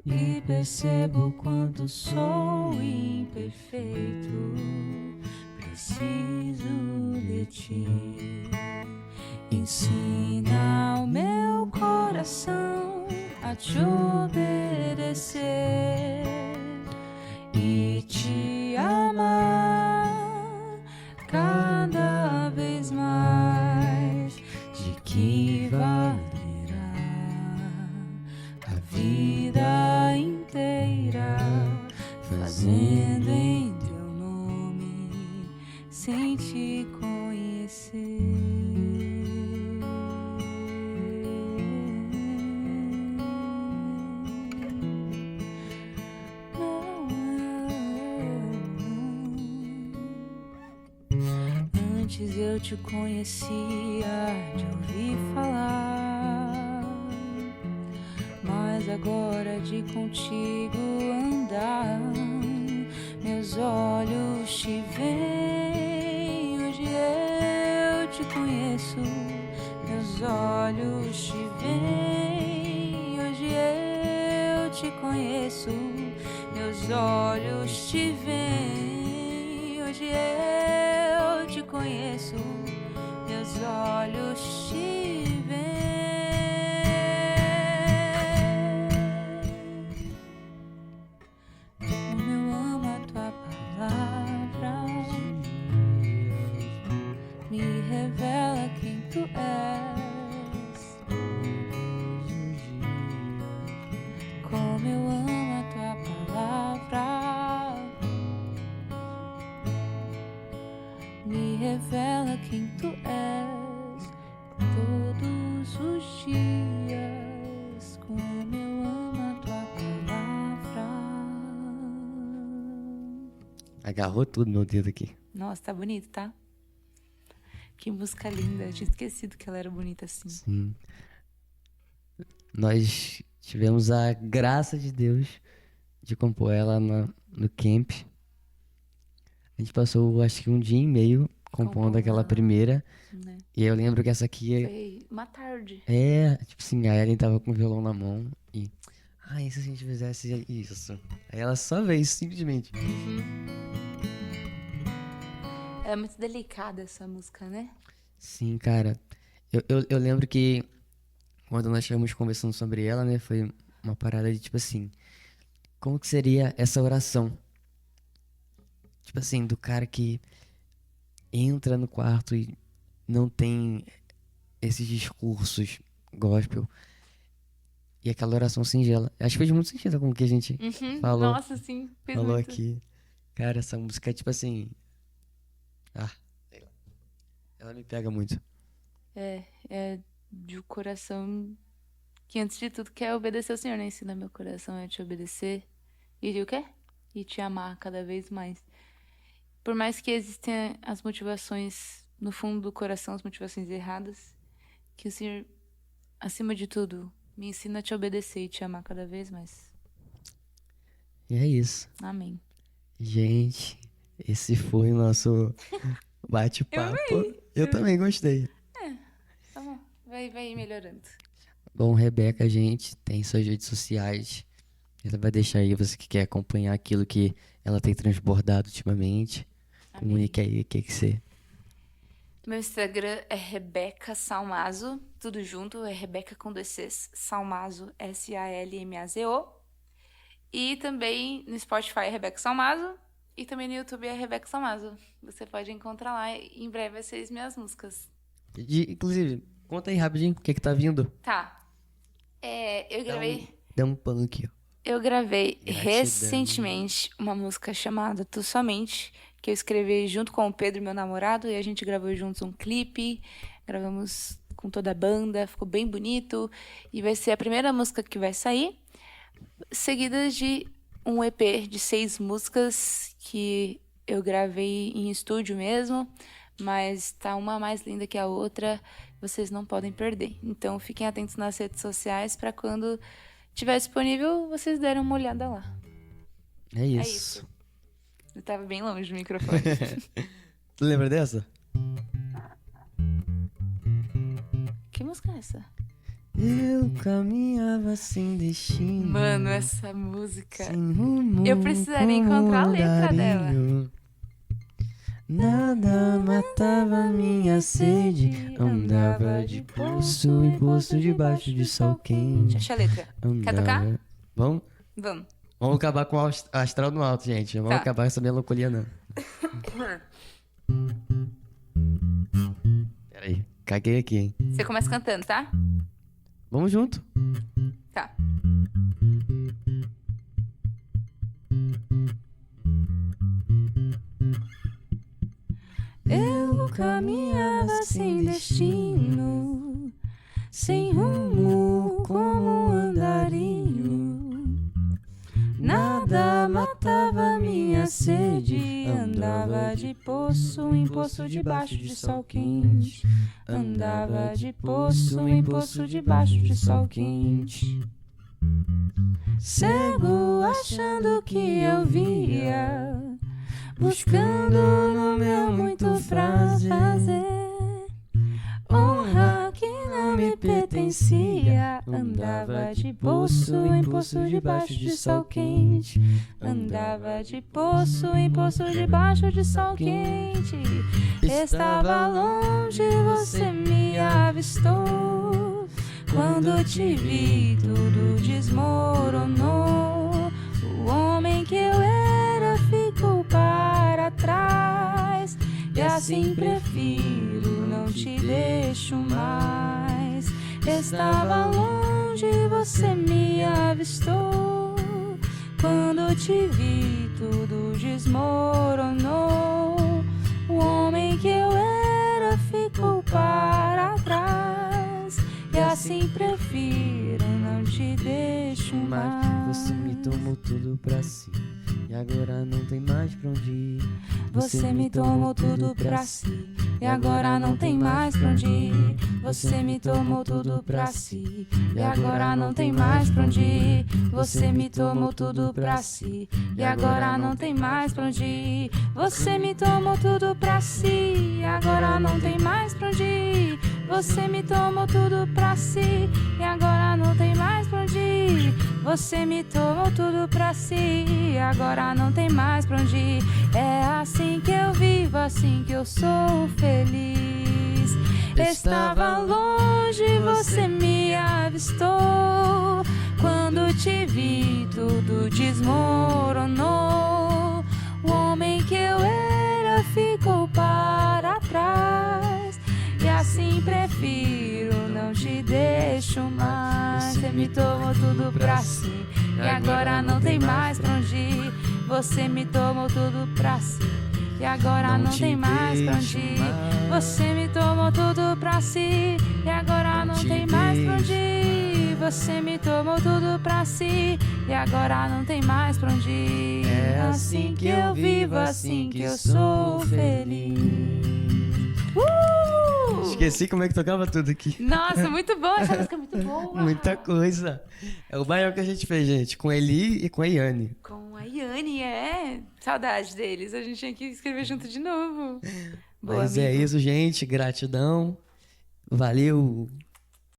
e percebo quanto sou imperfeito, preciso de ti. Ensina ao meu coração a te obedecer e te amar cada vez mais. De que valerá a vida inteira fazendo em teu nome sem te conhecer? Antes eu te conhecia de ouvir falar, mas agora de contigo andar, meus olhos te veem. Hoje eu te conheço, meus olhos te veem. Hoje eu te conheço, meus olhos te veem. Hoje eu te conheço, meus olhos te veem. Como eu amo a tua palavra, me revela quem tu és. Como eu amo a tua palavra, me revela quem tu és todos os dias. Como eu amo a tua palavra. Agarrou tudo meu dedo aqui. Nossa, tá bonito, tá? Que música linda. Eu tinha esquecido que ela era bonita assim. Sim. Nós tivemos a graça de Deus de compor ela no camp. A gente passou, acho que um dia e meio compondo aquela ela, primeira. né? E eu lembro que essa aqui Foi uma tarde. tipo assim, a Ellen tava com o violão na mão e. Ah, e se a gente fizesse isso? Aí ela só veio, simplesmente. É muito delicada essa música, né? Sim, cara. Eu lembro que quando nós estávamos conversando sobre ela, né, foi uma parada de tipo assim, como que seria essa oração? Tipo assim, do cara que entra no quarto e não tem esses discursos gospel e aquela oração singela. Acho que fez muito sentido com o que a gente falou, Nossa, sim, fez falou muito. aqui. Cara, essa música é tipo assim. Ah, sei lá. Ela me pega muito. É de um coração que, antes de tudo, quer obedecer ao Senhor, né? Ensina meu coração a te obedecer. E de o quê? E te amar cada vez mais. Por mais que existem as motivações, no fundo do coração, as motivações erradas, que o Senhor, acima de tudo, me ensina a te obedecer e te amar cada vez mais. E é isso. Amém. Gente, esse foi o nosso bate-papo. Eu também gostei. Tá bom. Vai melhorando. Bom, Rebeca, gente, tem suas redes sociais. Ela vai deixar aí, você que quer acompanhar aquilo que ela tem transbordado ultimamente. Amém. Comunique aí o que você. Meu Instagram é Rebeca Salmazo, tudo junto, é Rebeca com dois Cs, Salmazo, Salmazo. E também no Spotify é Rebeca Salmazo, e também no YouTube é Rebeca Salmazo. Você pode encontrar lá, e em breve vai ser as minhas músicas. Inclusive, conta aí rapidinho o que tá vindo. Tá, eu gravei... Dá um pano aqui, ó. Eu gravei Gratidão. recentemente uma música chamada Tu Somente, que eu escrevi junto com o Pedro, meu namorado, e a gente gravou juntos um clipe, gravamos com toda a banda, ficou bem bonito, e vai ser a primeira música que vai sair, seguida de um EP de 6 músicas que eu gravei em estúdio mesmo, mas tá uma mais linda que a outra, vocês não podem perder. Então fiquem atentos nas redes sociais para quando tiver disponível, vocês derem uma olhada lá. É isso. É isso. Eu tava bem longe do microfone. Tu lembra dessa? Que música é essa? Eu caminhava sem destino. Mano, essa música... Sem rumo, Eu precisaria encontrar a letra dela. Nada matava minha sede. Andava de poço em poço debaixo de sol quente. Deixa eu achar a letra. Quer tocar? Vamos? Vamos. Vamos acabar com o astral no alto, gente. Vamos Tá. acabar com essa melancolia, não. Peraí, caguei aqui, hein? Você começa cantando, tá? Vamos junto. Tá. Eu caminhava sem destino, sem rumo como um andarinho. Nada matava minha sede, andava de poço em poço debaixo de sol quente. Andava de poço em poço debaixo de sol quente. Cego achando que eu via, buscando no meu muito prazer, honra que não me pertencia. Andava de poço em poço debaixo de sol quente. Andava de poço em poço debaixo de sol quente. Estava longe, você me avistou. Quando te vi, tudo desmoronou. O homem que eu era ficou para trás. E assim prefiro, não te deixo mais. Estava longe, você me avistou. Quando te vi, tudo desmoronou. O homem que eu era ficou para trás. E assim prefiro, não te deixo mais. Você me tomou tudo pra si. E agora não tem mais pra onde ir. Você me tomou tudo pra si. E agora não tem mais pra onde ir. Você me tomou tudo pra si. E agora não tem mais pra onde ir. Você me tomou tudo pra si. E agora não tem mais pra onde ir. Você me tomou tudo pra si. E agora não tem mais pra onde ir. Você me tomou tudo pra si. E agora não tem mais pra onde ir. Você me tomou tudo pra si. E agora não tem mais pra onde ir. É assim que eu vivo, assim que eu sou feliz. Estava longe, você me avistou. Quando te vi, tudo desmoronou. O homem que eu era ficou para trás. E assim prefiro, não te deixo mais. Você me tomou tudo pra si. E agora não tem mais pra onde ir. Você me tomou tudo pra si. E agora não tem mais pra onde ir. Você me tomou tudo pra si. E agora não tem mais pra onde ir. Você me tomou tudo pra si. E agora não tem mais pra onde ir. É assim que eu vivo, assim que eu sou feliz. Esqueci como é que tocava tudo aqui. Nossa, muito bom. Essa música é muito boa. Muita coisa. É o maior que a gente fez, gente. Com a Eli e com a Yane. Com a Yane, saudade deles. A gente tinha que escrever junto de novo. Boa, Mas é amigo. isso, gente. Gratidão. Valeu.